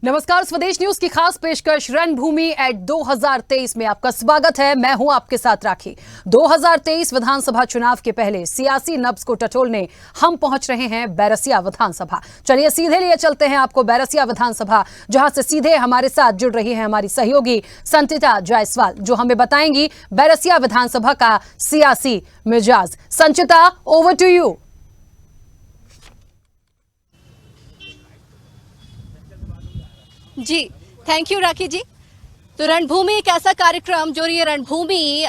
नमस्कार, स्वदेश न्यूज की खास पेशकश रणभूमि एट 2023 में आपका स्वागत है। मैं हूं आपके साथ राखी। 2023 विधानसभा चुनाव के पहले सियासी नब्ज को टटोलने हम पहुंच रहे हैं बैरसिया विधानसभा। चलिए सीधे लिए चलते हैं आपको बैरसिया विधानसभा, जहां से सीधे हमारे साथ जुड़ रही है हमारी सहयोगी संचिता जायसवाल, जो हमें बताएंगी बैरसिया विधानसभा का सियासी मिजाज। Sanchita, over to you. जी, थैंक यू राखी जी। तो रणभूमि एक ऐसा कार्यक्रम जो ये रणभूमि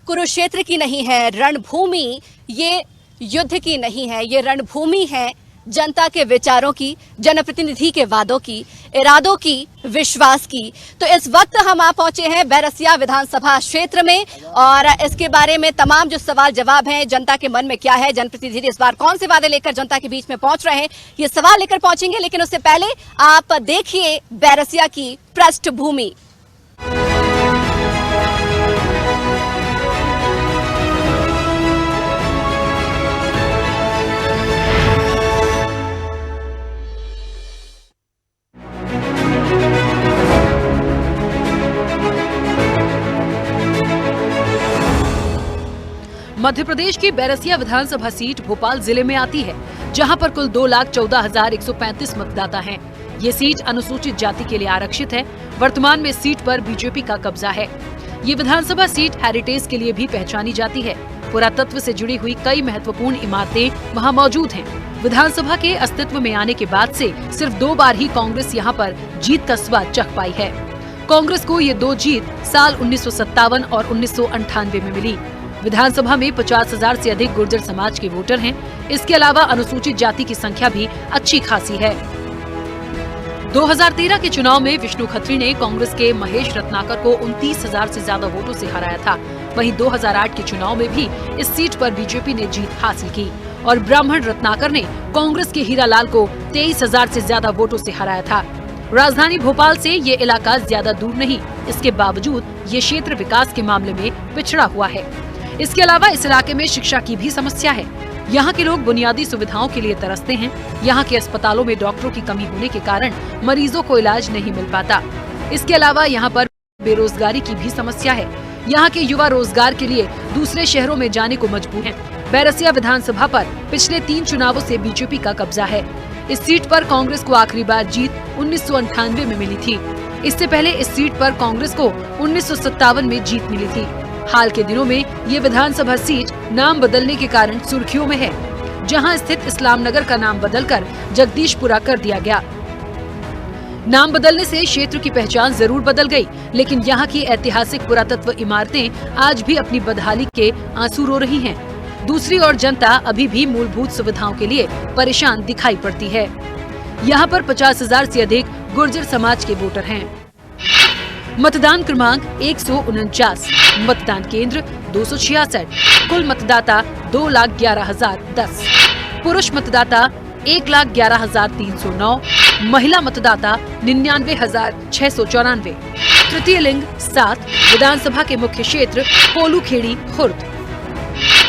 कुरुक्षेत्र की नहीं है, रणभूमि ये युद्ध की नहीं है, ये रणभूमि है जनता के विचारों की, जनप्रतिनिधि के वादों की, इरादों की, विश्वास की। तो इस वक्त हम आ पहुंचे हैं बैरसिया विधानसभा क्षेत्र में और इसके बारे में तमाम जो सवाल जवाब हैं, जनता के मन में क्या है, जनप्रतिनिधि इस बार कौन से वादे लेकर जनता के बीच में पहुंच रहे हैं, ये सवाल लेकर पहुंचेंगे। लेकिन उससे पहले आप देखिए बैरसिया की पृष्ठभूमि। मध्य प्रदेश की बैरसिया विधानसभा सीट भोपाल जिले में आती है, जहां पर कुल 2,14,135 मतदाता हैं। ये सीट अनुसूचित जाति के लिए आरक्षित है। वर्तमान में इस सीट पर बीजेपी का कब्जा है। ये विधानसभा सीट हेरिटेज के लिए भी पहचानी जाती है। पुरातत्व से जुड़ी हुई कई महत्वपूर्ण इमारतें वहां मौजूद हैं। विधानसभा के अस्तित्व में आने के बाद से सिर्फ 2 बार ही कांग्रेस यहाँ पर जीत का स्वाद चख पाई है। कांग्रेस को ये 2 जीत साल 1957 और 1998 में मिली। विधानसभा में 50,000 से अधिक गुर्जर समाज के वोटर हैं। इसके अलावा अनुसूचित जाति की संख्या भी अच्छी खासी है। 2013 के चुनाव में विष्णु खत्री ने कांग्रेस के महेश रत्नाकर को 29,000 से ज्यादा वोटों से हराया था। वहीं 2008 के चुनाव में भी इस सीट पर बीजेपी ने जीत हासिल की और ब्राह्मण रत्नाकर ने कांग्रेस के हीरालाल को 23,000 से ज्यादा वोटों से हराया था। राजधानी भोपाल से ये इलाका ज्यादा दूर नहीं, इसके बावजूद ये क्षेत्र विकास के मामले में पिछड़ा हुआ है। इसके अलावा इस इलाके में शिक्षा की भी समस्या है। यहाँ के लोग बुनियादी सुविधाओं के लिए तरसते हैं। यहाँ के अस्पतालों में डॉक्टरों की कमी होने के कारण मरीजों को इलाज नहीं मिल पाता। इसके अलावा यहाँ पर बेरोजगारी की भी समस्या है। यहाँ के युवा रोजगार के लिए दूसरे शहरों में जाने को मजबूर हैं। बैरसिया विधानसभा पर पिछले 3 चुनावों से बीजेपी का कब्जा है। इस सीट पर कांग्रेस को आखिरी बार जीत 1998 में मिली थी। इससे पहले इस सीट पर कांग्रेस को 1957 में जीत मिली थी। हाल के दिनों में ये विधानसभा सीट नाम बदलने के कारण सुर्खियों में है, जहां स्थित इस्लाम नगर का नाम बदलकर जगदीशपुरा कर दिया गया। नाम बदलने से क्षेत्र की पहचान जरूर बदल गई, लेकिन यहाँ की ऐतिहासिक पुरातत्व इमारतें आज भी अपनी बदहाली के आंसू रो रही हैं। दूसरी ओर जनता अभी भी मूलभूत सुविधाओं के लिए परेशान दिखाई पड़ती है। यहाँ पर 50,000 से अधिक गुर्जर समाज के वोटर हैं। मतदान क्रमांक 149, मतदान केंद्र 266, कुल मतदाता 2,11,010, पुरुष मतदाता 1,11,309, महिला मतदाता 99,694, तृतीय लिंग 7, विधानसभा के मुख्य क्षेत्र कोलूखेड़ी, खुर्द,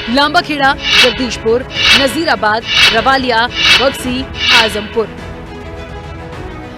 लांबाखेड़ा, जगदीशपुर, नजीराबाद, रवालिया, बक्सी, आजमपुर।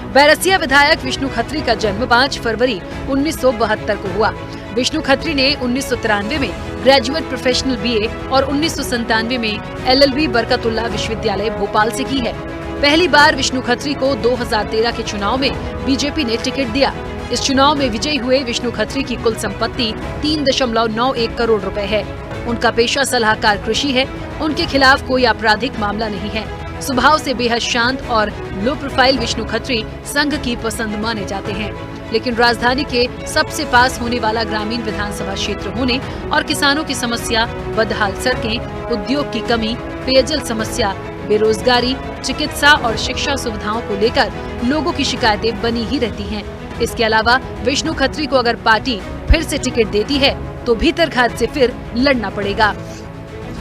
बैरसिया विधायक विष्णु खत्री का जन्म 5 फरवरी 1972 को हुआ। विष्णु खत्री ने 1993 में ग्रेजुएट प्रोफेशनल बीए और 1997 में LLB बरकतुल्ला विश्वविद्यालय भोपाल से की है। पहली बार विष्णु खत्री को 2013 के चुनाव में बीजेपी ने टिकट दिया। इस चुनाव में विजयी हुए विष्णु खत्री की कुल संपत्ति 3.91 करोड़ रुपए है। उनका पेशा सलाहकार कृषि है। उनके खिलाफ कोई आपराधिक मामला नहीं है। स्वभाव से बेहद शांत और लो प्रोफाइल विष्णु खत्री संघ की पसंद माने जाते हैं, लेकिन राजधानी के सबसे पास होने वाला ग्रामीण विधानसभा क्षेत्र होने और किसानों की समस्या, बदहाल सड़कें, उद्योग की कमी, पेयजल समस्या, बेरोजगारी, चिकित्सा और शिक्षा सुविधाओं को लेकर लोगों की शिकायतें बनी ही रहती हैं। इसके अलावा विष्णु खत्री को अगर पार्टी फिर से टिकट देती है तो भीतरघात से फिर लड़ना पड़ेगा।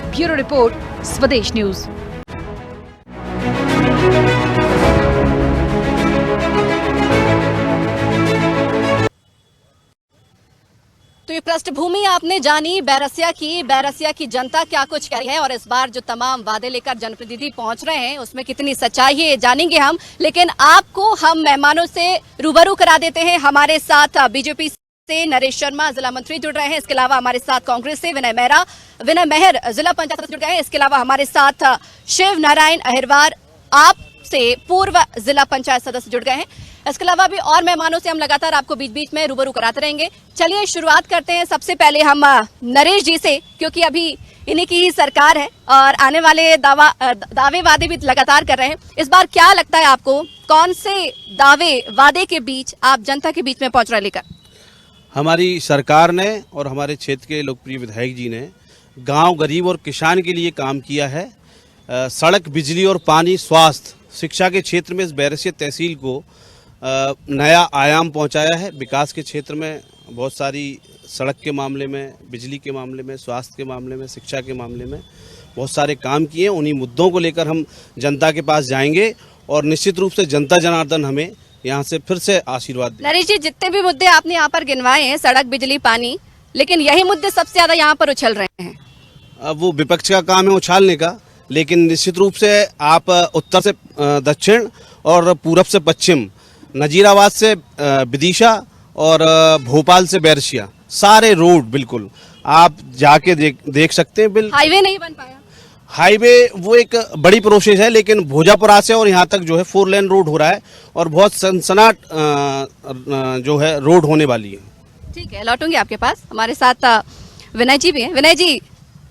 ब्यूरो रिपोर्ट, स्वदेश न्यूज। तो ये पृष्ठभूमि आपने जानी बैरसिया की जनता क्या कुछ कह रही है और इस बार जो तमाम वादे लेकर जनप्रतिनिधि पहुंच रहे हैं उसमें कितनी सच्चाई है जानेंगे हम। लेकिन आपको हम मेहमानों से रूबरू करा देते हैं। हमारे साथ बीजेपी से नरेश शर्मा जिला मंत्री जुड़ रहे हैं। इसके अलावा हमारे साथ कांग्रेस से विनय मेहर जिला पंचायत सदस्य जुड़ गए हैं। इसके अलावा हमारे साथ शिव नारायण अहिरवार आप से पूर्व जिला पंचायत सदस्य जुड़ गए हैं। इसके अलावा भी और मेहमानों से हम लगातार आपको बीच बीच में रूबरू कराते रहेंगे। चलिए शुरुआत करते हैं सबसे पहले हम नरेश जी से, क्योंकि अभी इन्हीं की ही सरकार है और आने वाले दावे वादे भी लगातार कर रहे हैं। इस बार क्या लगता है आपको, कौन से दावे वादे के बीच आप जनता के बीच में पहुंच रहे लेकर? हमारी सरकार ने और हमारे क्षेत्र के लोकप्रिय विधायक जी ने गांव, गरीब और किसान के लिए काम किया है। सड़क, बिजली और पानी, स्वास्थ्य, शिक्षा के क्षेत्र में इस बैरसिया तहसील को नया आयाम पहुंचाया है। विकास के क्षेत्र में बहुत सारी सड़क के मामले में, बिजली के मामले में, स्वास्थ्य के मामले में, शिक्षा के मामले में बहुत सारे काम किए। उन्हीं मुद्दों को लेकर हम जनता के पास जाएंगे और निश्चित रूप से जनता जनार्दन हमें यहाँ से फिर से आशीर्वाद दें। नरेश जी, जितने भी मुद्दे आपने यहाँ पर गिनवाए हैं, सड़क, बिजली, पानी, लेकिन यही मुद्दे सबसे ज्यादा यहाँ पर उछल रहे हैं। अब वो विपक्ष का काम है उछालने का, लेकिन निश्चित रूप से आप उत्तर से दक्षिण और पूरब से पश्चिम, नजीराबाद से विदिशा और भोपाल से बैरसिया, सारे रोड बिल्कुल आप जाके देख सकते हैं। हाईवे नहीं बन पाया। हाईवे वो एक बड़ी प्रोसेस है, लेकिन भोजापुरा से और यहाँ तक जो है 4 लेन रोड हो रहा है और बहुत सनसनाट जो है रोड होने वाली है। ठीक है, लौटूंगी आपके पास। हमारे साथ विनय जी भी हैं। विनय जी,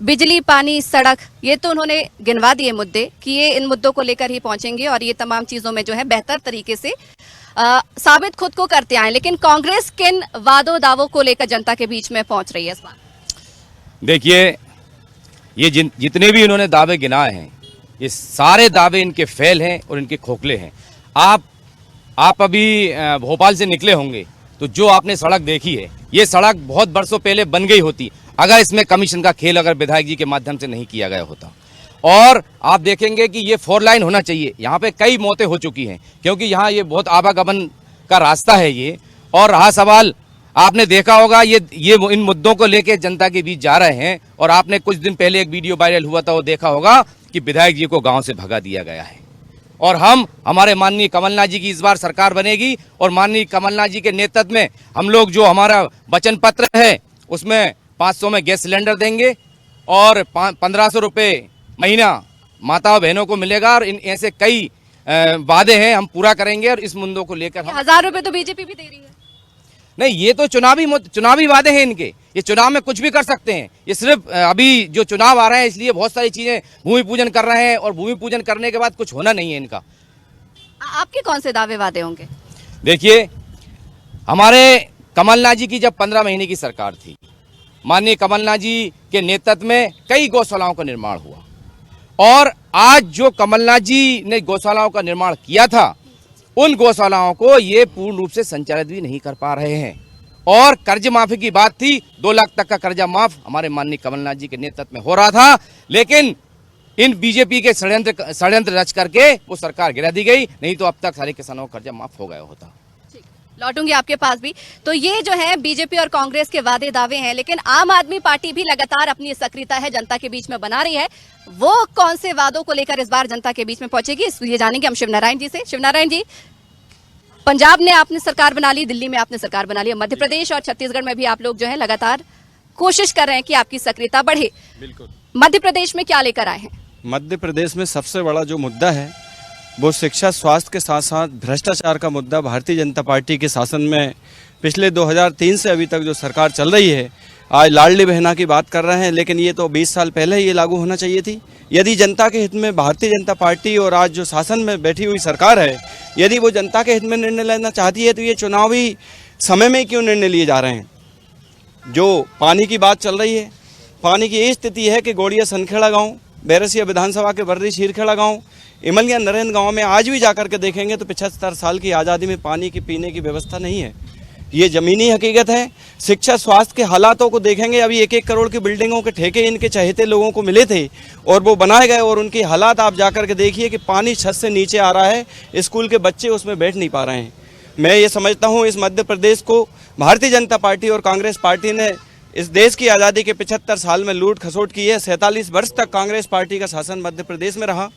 बिजली, पानी, सड़क, ये तो उन्होंने गिनवा दिए मुद्दे कि ये इन मुद्दों को लेकर ही पहुंचेंगे और ये तमाम चीजों में जो है बेहतर तरीके से साबित खुद को करते आए। लेकिन कांग्रेस किन वादों दावों को लेकर जनता के बीच में पहुंच रही है इस बार? देखिए, ये जितने भी इन्होंने दावे गिनाए हैं, ये सारे दावे इनके फेल हैं और इनके खोखले हैं। आप अभी भोपाल से निकले होंगे तो जो आपने सड़क देखी है, ये सड़क बहुत बरसों पहले बन गई होती अगर इसमें कमीशन का खेल अगर विधायक जी के माध्यम से नहीं किया गया होता। और आप देखेंगे कि ये 4 लाइन होना चाहिए। यहाँ पे कई मौतें हो चुकी हैं क्योंकि यहाँ ये बहुत आवागमन का रास्ता है ये। और रहा सवाल, आपने देखा होगा ये इन मुद्दों को लेके जनता के बीच जा रहे हैं और आपने कुछ दिन पहले एक वीडियो वायरल हुआ था, वो देखा होगा कि विधायक जी को गांव से भगा दिया गया है। और हमारे माननीय कमलनाथ जी की इस बार सरकार बनेगी और माननीय कमलनाथ जी के नेतृत्व में हम लोग जो हमारा वचन पत्र है उसमें 500 में गैस सिलेंडर देंगे और 1500 रुपये महीना माताओं बहनों को मिलेगा। और इन ऐसे कई वादे हैं, हम पूरा करेंगे। और इस मुद्दों को लेकर 1000 रुपए तो बीजेपी भी दे रही है। नहीं, ये तो चुनावी वादे हैं इनके। ये चुनाव में कुछ भी कर सकते हैं। ये सिर्फ अभी जो चुनाव आ रहे हैं इसलिए बहुत सारी चीजें भूमि पूजन कर रहे हैं और भूमि पूजन करने के बाद कुछ होना नहीं है इनका। आपके कौन से दावे वादे होंगे? देखिए, हमारे कमलनाथ जी की जब 15 महीने की सरकार थी, माननीय कमलनाथ जी के नेतृत्व में कई गौशालाओं का निर्माण हुआ और आज जो कमलनाथ जी ने गौशालाओं का निर्माण किया था उन गौशालाओं को ये पूर्ण रूप से संचालित भी नहीं कर पा रहे हैं। और कर्ज माफी की बात थी, 2 लाख तक का कर्जा माफ हमारे माननीय कमलनाथ जी के नेतृत्व में हो रहा था, लेकिन इन बीजेपी के षड्यंत्र रच करके वो सरकार गिरा दी गई, नहीं तो अब तक सारे किसानों का कर्जा माफ हो गया होता। लौटूंगी आपके पास भी। तो ये जो है बीजेपी और कांग्रेस के वादे दावे हैं, लेकिन आम आदमी पार्टी भी लगातार अपनी सक्रियता है जनता के बीच में बना रही है। वो कौन से वादों को लेकर इस बार जनता के बीच में पहुंचेगी, ये जानेंगे हम शिव नारायण जी से। शिव नारायण जी, पंजाब ने आपने सरकार बना ली, दिल्ली में आपने सरकार बना ली, मध्य प्रदेश और छत्तीसगढ़ में भी आप लोग जो है लगातार कोशिश कर रहे हैं कि आपकी सक्रियता बढ़े। बिल्कुल। मध्य प्रदेश में क्या लेकर आए हैं? मध्य प्रदेश में सबसे बड़ा जो मुद्दा है वो शिक्षा, स्वास्थ्य के साथ साथ भ्रष्टाचार का मुद्दा। भारतीय जनता पार्टी के शासन में पिछले 2003 से अभी तक जो सरकार चल रही है, आज लाडली बहना की बात कर रहे हैं, लेकिन ये तो 20 साल पहले ये लागू होना चाहिए थी। यदि जनता के हित में भारतीय जनता पार्टी और आज जो शासन में बैठी हुई सरकार है, यदि वो जनता के हित में निर्णय लेना चाहती है तो ये चुनावी समय में क्यों निर्णय लिए जा रहे हैं? जो पानी की बात चल रही है, पानी की ये स्थिति है कि गोड़िया सनखेड़ा गाँव, बैरसिया विधानसभा के बर्री शीरखेड़ा गाँव, इमलिया नरेंद्र गांव में आज भी जाकर के देखेंगे तो 75 साल की आज़ादी में पानी की पीने की व्यवस्था नहीं है। ये ज़मीनी हकीकत है। शिक्षा, स्वास्थ्य के हालातों को देखेंगे, अभी 1-1 करोड़ की बिल्डिंगों के ठेके इनके चहेते लोगों को मिले थे और वो बनाए गए और उनकी हालात आप जाकर के देखिए कि पानी छत से नीचे आ रहा है, स्कूल के बच्चे उसमें बैठ नहीं पा रहे हैं। मैं ये समझता हूँ इस मध्य प्रदेश को भारतीय जनता पार्टी और कांग्रेस पार्टी ने इस देश की आज़ादी के 75 साल में लूट खसोट की है। 47 वर्ष तक कांग्रेस पार्टी का शासन मध्य प्रदेश में रहा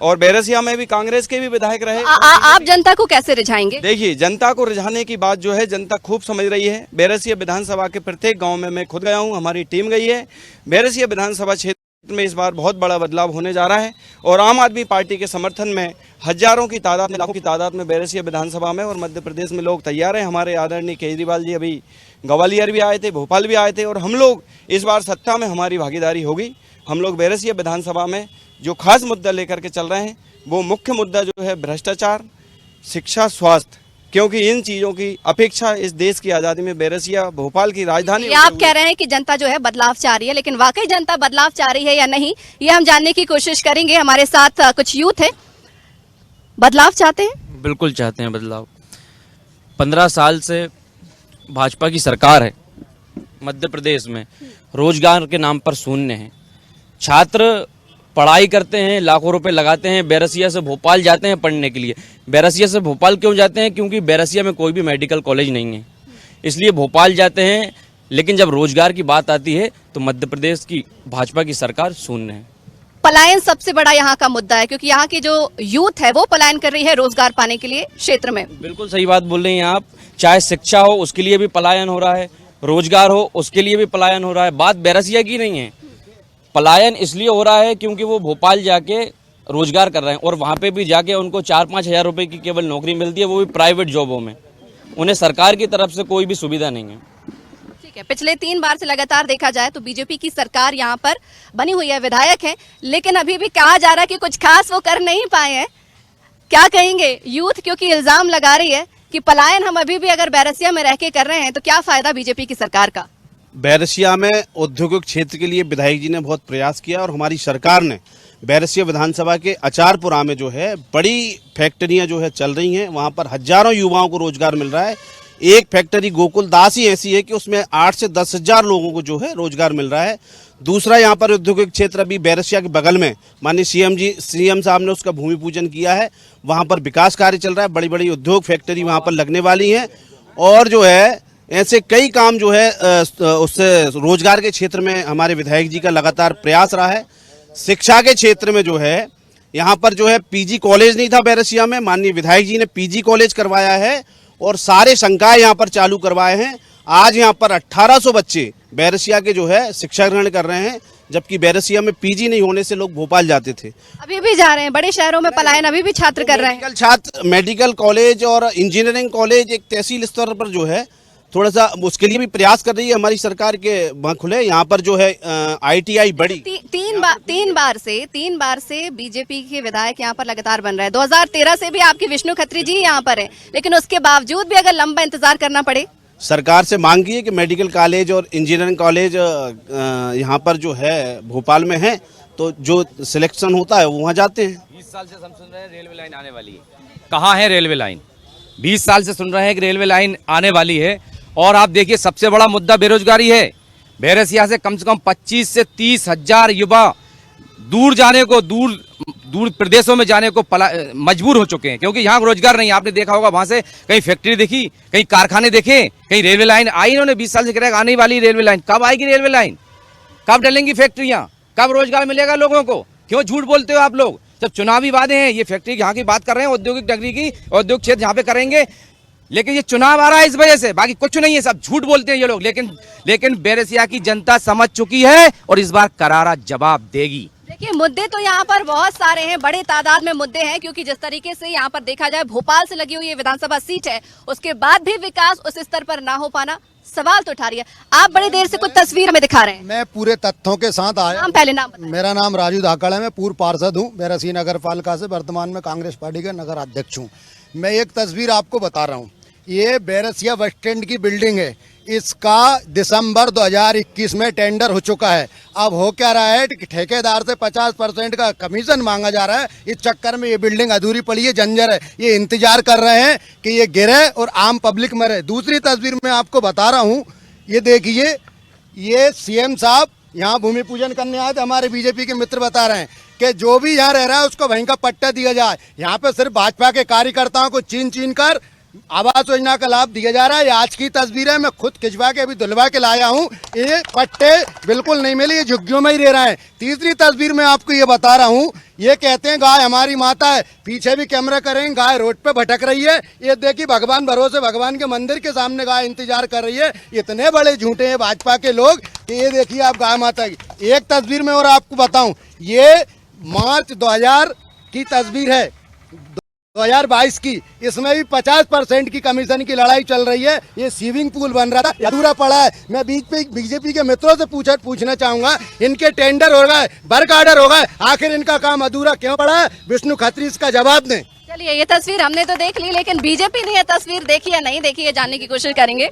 और बैरसिया में भी कांग्रेस के भी विधायक रहे। आप जनता को कैसे रिझाएंगे? देखिए, जनता को रिझाने की बात जो है जनता खूब समझ रही है। बैरसिया विधानसभा के प्रत्येक गांव में मैं खुद गया हूं, हमारी टीम गई है। बैरसिया विधानसभा क्षेत्र में इस बार बहुत बड़ा बदलाव होने जा रहा है और आम आदमी पार्टी के समर्थन में हजारों की तादाद में, लाखों की तादाद में बैरसिया विधानसभा में और मध्य प्रदेश में लोग तैयार हैं। हमारे आदरणीय केजरीवाल जी अभी ग्वालियर भी आए थे, भोपाल भी आए थे और हम लोग इस बार सत्ता में हमारी भागीदारी होगी। हम लोग बैरसिया विधानसभा में जो खास मुद्दा लेकर के चल रहे हैं वो मुख्य मुद्दा जो है भ्रष्टाचार, शिक्षा, स्वास्थ्य, क्योंकि इन चीजों की अपेक्षा इस देश की आजादी में बैरसिया भोपाल की राजधानी। ये आप कह रहे हैं कि जनता जो है बदलाव चाह रही है, लेकिन वाकई जनता बदलाव चाह रही है या नहीं, ये हम जानने की कोशिश करेंगे। हमारे साथ कुछ यूथ है, बदलाव चाहते हैं? बिल्कुल चाहते हैं बदलाव। 15 साल से भाजपा की सरकार है मध्य प्रदेश में, रोजगार के नाम पर शून्य है। छात्र पढ़ाई करते हैं, लाखों रुपए लगाते हैं, बैरसिया से भोपाल जाते हैं पढ़ने के लिए। बैरसिया से भोपाल क्यों जाते हैं? क्योंकि बैरसिया में कोई भी मेडिकल कॉलेज नहीं है, इसलिए भोपाल जाते हैं। लेकिन जब रोजगार की बात आती है तो मध्य प्रदेश की भाजपा की सरकार शून्य है। पलायन सबसे बड़ा यहाँ का मुद्दा है, क्योंकि यहाँ की जो यूथ है वो पलायन कर रही है रोजगार पाने के लिए क्षेत्र में। बिल्कुल सही बात बोल रही हैं आप। चाहे शिक्षा हो उसके लिए भी पलायन हो रहा है, रोजगार हो उसके लिए भी पलायन हो रहा है। बात बैरसिया की नहीं है, पलायन इसलिए हो रहा है क्योंकि वो भोपाल जाके रोजगार कर रहे हैं और वहाँ पे भी जाके उनको 4-5 हज़ार रुपए की केवल नौकरी मिलती है, वो भी प्राइवेट जॉबों में। उन्हें सरकार की तरफ से कोई भी सुविधा नहीं है। ठीक है, पिछले 3 बार से लगातार देखा जाए तो बीजेपी की सरकार यहाँ पर बनी हुई है, विधायक है, लेकिन अभी भी कहा जा रहा है कि कुछ खास वो कर नहीं पाए हैं। क्या कहेंगे यूथ, क्योंकि इल्जाम लगा रही है कि पलायन हम अभी भी अगर बैरसिया में रह के कर रहे हैं तो क्या फायदा बीजेपी की सरकार का? बैरसिया में औद्योगिक क्षेत्र के लिए विधायक जी ने बहुत प्रयास किया और हमारी सरकार ने बैरसिया विधानसभा के अचारपुरा में जो है बड़ी फैक्ट्रियां जो है चल रही हैं, वहां पर हजारों युवाओं को रोजगार मिल रहा है। एक फैक्ट्री गोकुल दास ही ऐसी है कि उसमें 8 से 10 हजार लोगों को जो है रोजगार मिल रहा है। दूसरा, यहाँ पर औद्योगिक क्षेत्र अभी बैरसिया के बगल में माननीय सीएम साहब ने उसका भूमि पूजन किया है, वहां पर विकास कार्य चल रहा है, बड़ी बड़ी उद्योग फैक्ट्री वहां पर लगने वाली है और जो है ऐसे कई काम जो है उससे रोजगार के क्षेत्र में हमारे विधायक जी का लगातार प्रयास रहा है। शिक्षा के क्षेत्र में जो है यहाँ पर जो है पीजी कॉलेज नहीं था बैरसिया में, माननीय विधायक जी ने पीजी कॉलेज करवाया है और सारे संकाय यहाँ पर चालू करवाए हैं। आज यहाँ पर 1800 बच्चे बैरसिया के जो है शिक्षा ग्रहण कर रहे हैं, जबकि बैरसिया में पीजी नहीं होने से लोग भोपाल जाते थे। अभी भी जा रहे हैं, बड़े शहरों में पलायन अभी भी छात्र कर रहे हैं। छात्र मेडिकल कॉलेज और इंजीनियरिंग कॉलेज एक तहसील स्तर पर जो है थोड़ा सा उसके लिए भी प्रयास कर रही है हमारी सरकार के वहाँ खुले। यहाँ पर जो है ITI बड़ी तीन बार से बीजेपी के विधायक यहाँ पर लगातार बन रहे हैं। 2013 से भी आपके विष्णु खत्री जी यहाँ पर हैं, लेकिन उसके बावजूद भी अगर लंबा इंतजार करना पड़े, सरकार से मांग की है कि मेडिकल कॉलेज और इंजीनियरिंग कॉलेज यहाँ पर जो है भोपाल में है, तो जो सिलेक्शन होता है वो वहाँ जाते हैं। 20 साल से हम सुन रहे हैं रेलवे लाइन आने वाली है। कहाँ है रेलवे लाइन? 20 साल से सुन रहे हैं कि रेलवे लाइन आने वाली है और आप देखिए सबसे बड़ा मुद्दा बेरोजगारी है। बैरसिया से कम 25 से 30 हजार युवा दूर जाने को, दूर प्रदेशों में जाने को मजबूर हो चुके हैं, क्योंकि यहाँ रोजगार नहीं। आपने देखा होगा वहां से कहीं फैक्ट्री देखी, कहीं कारखाने देखे, कहीं रेलवे लाइन आई। इन्होंने 20 साल से कह रहा है आने वाली रेलवे लाइन। कब आएगी रेलवे लाइन? कब डलेंगी फैक्ट्रियां? कब रोजगार मिलेगा लोगों को? क्यों झूठ बोलते हो आप लोग? जब चुनावी वादे हैं, ये फैक्ट्री यहाँ की बात कर रहे हैं, औद्योगिक नगरी की, औद्योगिक क्षेत्र यहाँ पे करेंगे, लेकिन ये चुनाव आ रहा है इस वजह से, बाकी कुछ नहीं है, सब झूठ बोलते हैं ये लोग। लेकिन बैरसिया की जनता समझ चुकी है और इस बार करारा जवाब देगी। देखिए, मुद्दे तो यहाँ पर बहुत सारे हैं, बड़े तादाद में मुद्दे हैं, क्योंकि जिस तरीके से यहाँ पर देखा जाए भोपाल से लगी हुई ये विधानसभा सीट है, उसके बाद भी विकास उस स्तर पर ना हो पाना सवाल तो उठा रही है। आप बड़ी देर से कुछ तस्वीर हमें दिखा रहे हैं। मैं पूरे तथ्यों के साथ आया। पहले नाम बताएं। मेरा नाम राजू धाकड़ है, मैं पूर्व पार्षद हूँ बैरसिया नगर पालिका से, वर्तमान में कांग्रेस पार्टी का नगर अध्यक्ष हूँ। मैं एक तस्वीर आपको बता रहा हूँ। ये बैरसिया बस स्टैंड की बिल्डिंग है, इसका दिसंबर 2021 में टेंडर हो चुका है। अब हो क्या रहा है कि ठेकेदार से 50% का कमीशन मांगा जा रहा है। इस चक्कर में ये बिल्डिंग अधूरी पड़ी है, जंजर है। ये इंतजार कर रहे हैं कि ये गिरे और आम पब्लिक मरे। दूसरी तस्वीर मैं आपको बता रहा हूँ, ये देखिए, ये सीएम साहब यहाँ भूमि पूजन करने आए थे। हमारे बीजेपी के मित्र बता रहे हैं कि जो भी यहाँ रह रहा है उसको वहीं का पट्टा दिया जाए। यहाँ पे सिर्फ भाजपा के कार्यकर्ताओं को छीन कर आवास योजना का लाभ दिया जा रहा है। ये आज की तस्वीर है, मैं खुद खिंचवा के अभी धुलवा के लाया हूँ। ये पट्टे बिल्कुल नहीं मिले, ये झुग्गियों में ही रह रहे हैं। तीसरी तस्वीर में आपको ये बता रहा हूँ, ये कहते हैं गाय हमारी माता है, पीछे भी कैमरा करेंगे, गाय रोड पे भटक रही है। ये देखिए भगवान भरोसे भगवान के मंदिर के सामने गाय इंतजार कर रही है। इतने बड़े झूठे हैं भाजपा के लोग कि ये देखिए आप गाय माता की एक तस्वीर में और आपको बताऊं, ये मार्च 2000 की तस्वीर है, 2022 की। इसमें भी 50% की कमीशन की लड़ाई चल रही है। ये स्विमिंग पूल बन रहा था, अधूरा पड़ा है। मैं बीजेपी के मित्रों से पूछना चाहूंगा, इनके टेंडर हो गए, वर्क ऑर्डर हो गए, आखिर इनका काम अधूरा क्यों पड़ा है? विष्णु खत्री इसका जवाब दें। चलिए, ये तस्वीर हमने तो देख ली, लेकिन बीजेपी ने ये तस्वीर देखी या नहीं देखी, ये जानने की कोशिश करेंगे।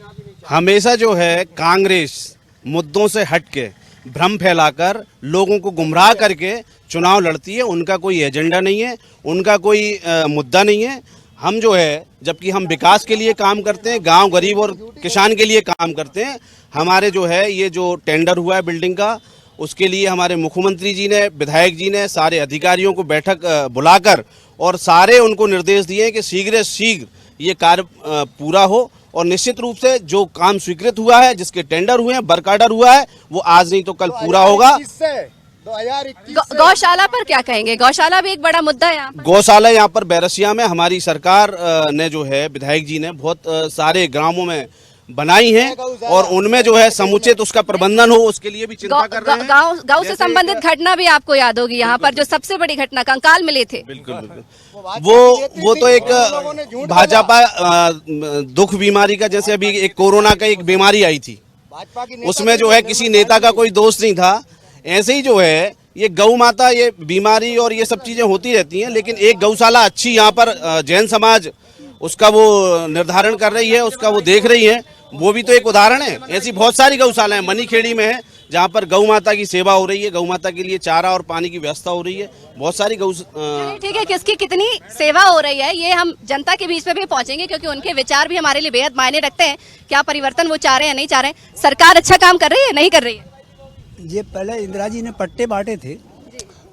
हमेशा जो है कांग्रेस मुद्दों से हटके भ्रम फैलाकर लोगों को गुमराह करके चुनाव लड़ती है। उनका कोई एजेंडा नहीं है, उनका कोई मुद्दा नहीं है। हम जो है, जबकि हम विकास के लिए काम करते हैं, गांव गरीब और किसान के लिए काम करते हैं। हमारे जो है ये जो टेंडर हुआ है बिल्डिंग का, उसके लिए हमारे मुख्यमंत्री जी ने, विधायक जी ने सारे अधिकारियों को बैठक बुलाकर और सारे उनको निर्देश दिए कि शीघ्र ये कार्य पूरा हो। और निश्चित रूप से जो काम स्वीकृत हुआ है, जिसके टेंडर हुए हैं, वर्क ऑर्डर हुआ है, वो आज नहीं तो कल पूरा होगा। 2021 गौशाला पर क्या कहेंगे? गौशाला भी एक बड़ा मुद्दा है यहाँ पर। गौशाला यहाँ पर बैरसिया में हमारी सरकार ने जो है, विधायक जी ने बहुत सारे ग्रामों में बनाई है और उनमें जो है समुचित उसका प्रबंधन हो, उसके लिए भी चिंता कर रहे हैं। गांव से संबंधित घटना भी आपको याद होगी, यहाँ पर जो सबसे बड़ी घटना कंकाल मिले थे। बिल्कुल वो तो एक भाजपा दुख बीमारी का, जैसे अभी एक कोरोना का एक बीमारी आई थी, उसमें जो है किसी नेता का कोई दोष नहीं था। ऐसे ही जो है ये गौ माता, ये बीमारी और ये सब चीजें होती रहती हैं, लेकिन एक गौशाला अच्छी यहाँ पर जैन समाज उसका वो निर्धारण कर रही है, उसका वो देख रही है, वो भी तो एक उदाहरण है। ऐसी बहुत सारी गौशालाएं मनीखेड़ी में है जहाँ पर गौ माता की सेवा हो रही है, गौ माता के लिए चारा और पानी की व्यवस्था हो रही है। बहुत सारी ठीक है, किसकी कितनी सेवा हो रही है ये हम जनता के बीच में भी पहुंचेंगे, क्योंकि उनके विचार भी हमारे लिए बेहद मायने रखते हैं। क्या परिवर्तन वो चाह रहे हैं, नहीं चाह रहे हैं? सरकार अच्छा काम कर रही है, नहीं कर रही है? ये पहले इंदिरा जी ने पट्टे बांटे थे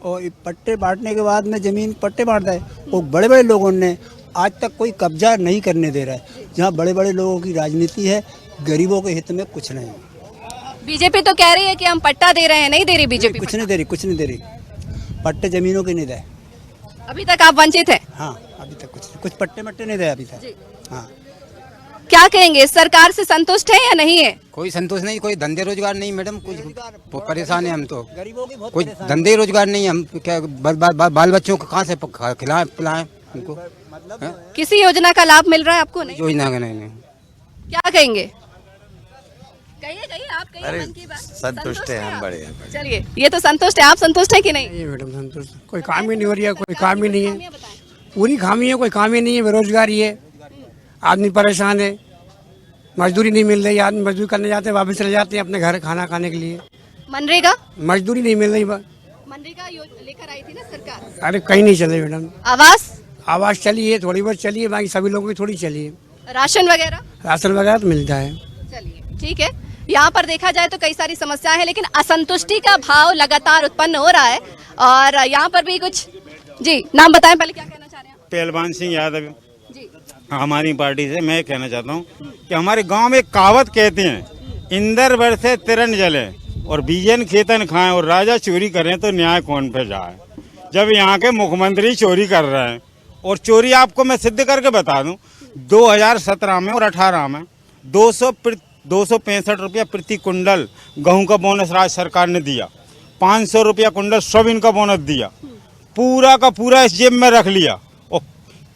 और पट्टे बांटने के बाद में जमीन पट्टे बांटता है, और बड़े बड़े लोगों ने आज तक कोई कब्जा नहीं करने दे रहा है। जहाँ बड़े बड़े लोगों की राजनीति है, गरीबों के हित में कुछ नहीं। बीजेपी तो कह रही है कि हम पट्टा दे रहे हैं, नहीं दे रही बीजेपी? कुछ नहीं दे रही पट्टे जमीनों के नहीं दे। अभी तक आप वंचित हैं? हाँ, अभी तक कुछ पट्टे मट्टे नहीं दे अभी तक। हाँ, क्या कहेंगे, सरकार से संतुष्ट है या नहीं है? कोई संतोष नहीं, कोई धंधे रोजगार नहीं मैडम, कुछ परेशान है हम तो। गरीबों की बहुत कोई धंधे रोजगार नहीं, हम क्या बाल बच्चों को कहाँ से खिलाएं पिलाएं उनको? किसी योजना का लाभ मिल रहा है आपको? नहीं। योजना का नहीं। क्या कहेंगे? कहिए आप कहिए मन की बात। संतुष्ट है हम, बड़े। चलिए, ये तो संतुष्ट है, आप संतुष्ट है कि नहीं? नहीं मैडम, संतुष्ट कोई काम ही नहीं हो रही है, कोई काम ही नहीं है, पूरी खामी है, कोई काम ही नहीं है, बेरोजगारी है, आदमी परेशान है, मजदूरी नहीं मिल रही, आदमी मजदूरी करने जाते हैं, वापस चले जाते हैं अपने घर खाना खाने के लिए। मनरेगा मजदूरी नहीं मिल रही। मनरेगा लेकर आई थी ना सरकार। अरे कहीं नहीं चले मैडम। आवास चली है, थोड़ी बहुत चली है, बाकी सभी लोगों की थोड़ी चली है। राशन वगैरह तो मिलता है। चलिए, ठीक है। यहाँ पर देखा जाए तो कई सारी समस्याएं हैं, लेकिन असंतुष्टि का भाव लगातार उत्पन्न हो रहा है। और यहाँ पर भी कुछ, जी नाम बताएं पहले, क्या कहना चाह रहे हैं? पहलवान सिंह यादव जी, हमारी पार्टी से। मैं कहना चाहता हूँ कि हमारे गांव में एक कहावत कहते हैं, इंदर बरसे तिरन जले और बीजन खेतन खाएं और राजा चोरी करें तो न्याय कौन पे जाए। जब यहाँ के मुख्यमंत्री चोरी कर रहे हैं, और चोरी आपको मैं सिद्ध करके बता दूं, 2017 में और 18 में 265 रुपया प्रति कुंडल गेहूं का बोनस राज्य सरकार ने दिया, 500 रुपया कुंडल सोयाबीन का बोनस दिया, पूरा का पूरा इस जेब में रख लिया, और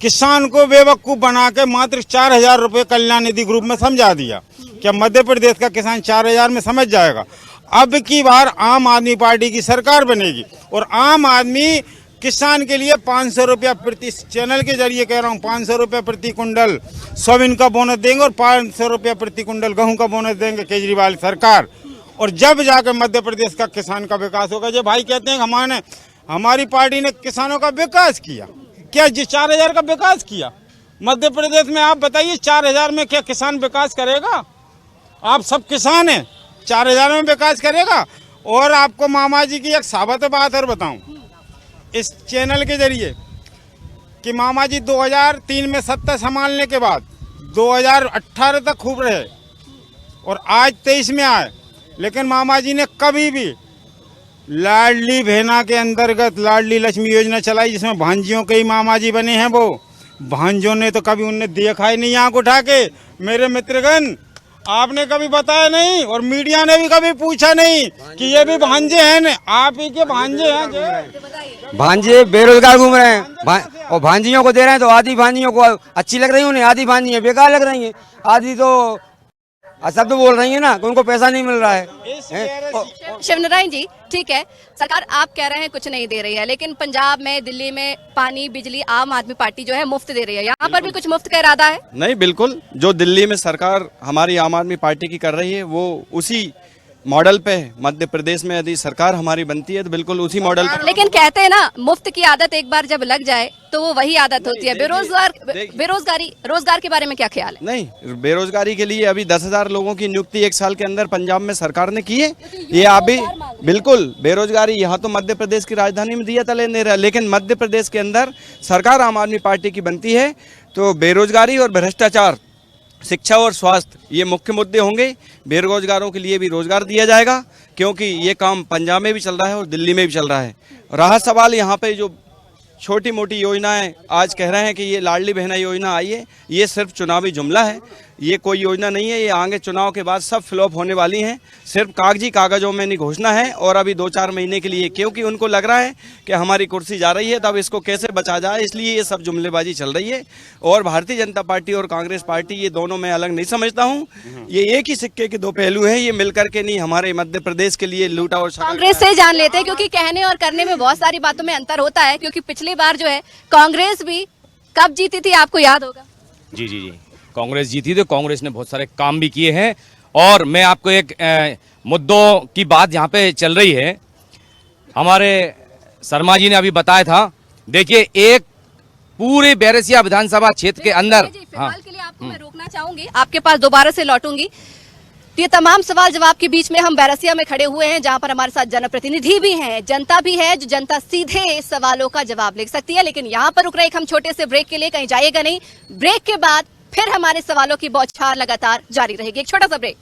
किसान को बेवकूफ़ बना के मात्र 4000 रुपये कल्याण निधि ग्रुप में समझा दिया। क्या मध्य प्रदेश का किसान 4000 में समझ जाएगा? अब की बार आम आदमी पार्टी की सरकार बनेगी और आम आदमी किसान के लिए 500 रुपया प्रति, चैनल के जरिए कह रहा हूँ, 500 रुपया प्रति कुंडल सोयाबीन का बोनस देंगे और 500 रुपया प्रति कुंडल गेहूं का बोनस देंगे केजरीवाल सरकार। और जब जाकर मध्य प्रदेश का किसान का विकास होगा। जो भाई कहते हैं हमारी पार्टी ने किसानों का विकास किया, क्या जी 4000 का विकास किया मध्य प्रदेश में? आप बताइए 4000 में क्या किसान विकास करेगा? आप सब किसान हैं, 4000 में विकास करेगा? और आपको मामा जी की एक साबित बात और बताऊं इस चैनल के जरिए कि मामा जी 2003 में सत्ता संभालने के बाद 2018 तक खूब रहे और आज 23 में आए, लेकिन मामा जी ने कभी भी लाडली बहना के अंतर्गत लाडली लक्ष्मी योजना चलाई, जिसमें भांजियों के ही मामा जी बने हैं। वो भांजों ने तो कभी उनने देखा ही नहीं आंख उठा के। मेरे मित्रगण, आपने कभी बताया नहीं और मीडिया ने भी कभी पूछा नहीं कि ये भी भांजे हैं। आप ही के भांजे हैं। भांजे बेरोजगार घूम रहे हैं और भांजियों को दे रहे हैं, तो आधी भांजियों को अच्छी लग रही है उन्हें, आधी भांजियां बेकार लग रही हैं, आधी तो शब्द बोल रही है ना कि उनको पैसा नहीं मिल रहा है। शिवनारायण जी, ठीक है, सरकार आप कह रहे हैं कुछ नहीं दे रही है, लेकिन पंजाब में, दिल्ली में पानी बिजली आम आदमी पार्टी जो है मुफ्त दे रही है। यहाँ पर भी कुछ मुफ्त का इरादा है? नहीं, बिल्कुल जो दिल्ली में सरकार हमारी आम आदमी पार्टी की कर रही है वो उसी मॉडल पे मध्य प्रदेश में यदि सरकार हमारी बनती है तो बिल्कुल उसी मॉडल पे। लेकिन कहते हैं ना, मुफ्त की आदत एक बार जब लग जाए तो वो वही आदत होती है। रोजगार के बारे में क्या ख्याल है? नहीं, बेरोजगारी के लिए अभी 10,000 लोगों की नियुक्ति 1 साल के अंदर पंजाब में सरकार ने की है। ये आप भी बिल्कुल बेरोजगारी यहाँ तो मध्य प्रदेश की राजधानी में दिया तले नहीं रहा, लेकिन मध्य प्रदेश के अंदर सरकार आम आदमी पार्टी की बनती है तो बेरोजगारी और भ्रष्टाचार, शिक्षा और स्वास्थ्य ये मुख्य मुद्दे होंगे। बेरोजगारों के लिए भी रोजगार दिया जाएगा, क्योंकि ये काम पंजाब में भी चल रहा है और दिल्ली में भी चल रहा है। रहा सवाल यहाँ पे जो छोटी मोटी योजनाएं आज कह रहे हैं कि ये लाडली बहना योजना आई है, ये सिर्फ चुनावी जुमला है, ये कोई योजना नहीं है। ये आगे चुनाव के बाद सब फ्लॉप होने वाली हैं, सिर्फ कागजों में नहीं घोषणा है। और अभी 2-4 महीने के लिए, क्योंकि उनको लग रहा है कि हमारी कुर्सी जा रही है, तब इसको कैसे बचा जाए, इसलिए ये सब जुमलेबाजी चल रही है। और भारतीय जनता पार्टी और कांग्रेस पार्टी, ये दोनों मैं अलग नहीं समझता हूँ, ये एक ही सिक्के के दो पहलू हैं। ये मिलकर के नहीं हमारे मध्य प्रदेश के लिए लूटा और कांग्रेस से जान लेते हैं, क्योंकि कहने और करने में बहुत सारी बातों में अंतर होता है। क्योंकि पिछली बार जो है कांग्रेस भी कब जीती थी आपको याद होगा? जी जी जी, कांग्रेस जीती तो कांग्रेस ने बहुत सारे काम भी किए हैं। और मैं आपको एक मुद्दों की बात यहाँ पे चल रही है, हमारे शर्मा जी ने अभी बताया था। देखिए, एक पूरे बैरसिया विधानसभा क्षेत्र के अंदर, फिलहाल के लिए आपको मैं रोकना चाहूंगी, आपके पास दोबारा से लौटूंगी। ये तमाम सवाल जवाब के बीच में हम बैरसिया में खड़े हुए हैं, जहां पर हमारे साथ जनप्रतिनिधि भी हैं, जनता भी है, जो जनता सीधे सवालों का जवाब लिख सकती है। लेकिन यहाँ पर रुक रहे एक हम छोटे से ब्रेक के लिए, कहीं जाइएगा नहीं। ब्रेक के बाद फिर हमारे सवालों की बौछार लगातार जारी रहेगी। एक छोटा सा ब्रेक।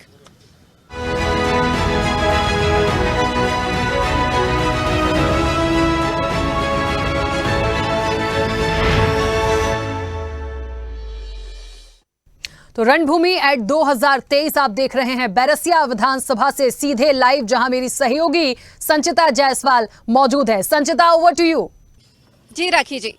तो रणभूमि एट 2023 आप देख रहे हैं बैरसिया विधानसभा से सीधे लाइव, जहां मेरी सहयोगी संचिता जायसवाल मौजूद है। संचिता, ओवर टू यू। जी राखी जी,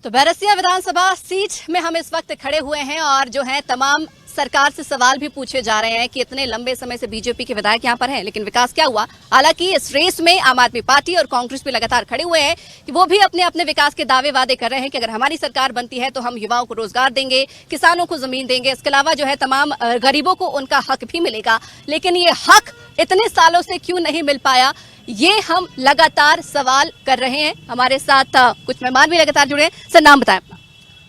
तो बैरसिया विधानसभा सीट में हम इस वक्त खड़े हुए हैं और जो है तमाम सरकार से सवाल भी पूछे जा रहे हैं कि इतने लंबे समय से बीजेपी के विधायक यहाँ पर हैं, लेकिन विकास क्या हुआ। हालांकि इस रेस में आम आदमी पार्टी और कांग्रेस भी लगातार खड़े हुए हैं कि वो भी अपने अपने विकास के दावे वादे कर रहे हैं कि अगर हमारी सरकार बनती है तो हम युवाओं को रोजगार देंगे, किसानों को जमीन देंगे, इसके अलावा जो है तमाम गरीबों को उनका हक भी मिलेगा। लेकिन ये हक इतने सालों से क्यों नहीं मिल पाया, ये हम लगातार सवाल कर रहे हैं। हमारे साथ कुछ मेहमान भी लगातार जुड़े हैं। सर, नाम बताएं अपना।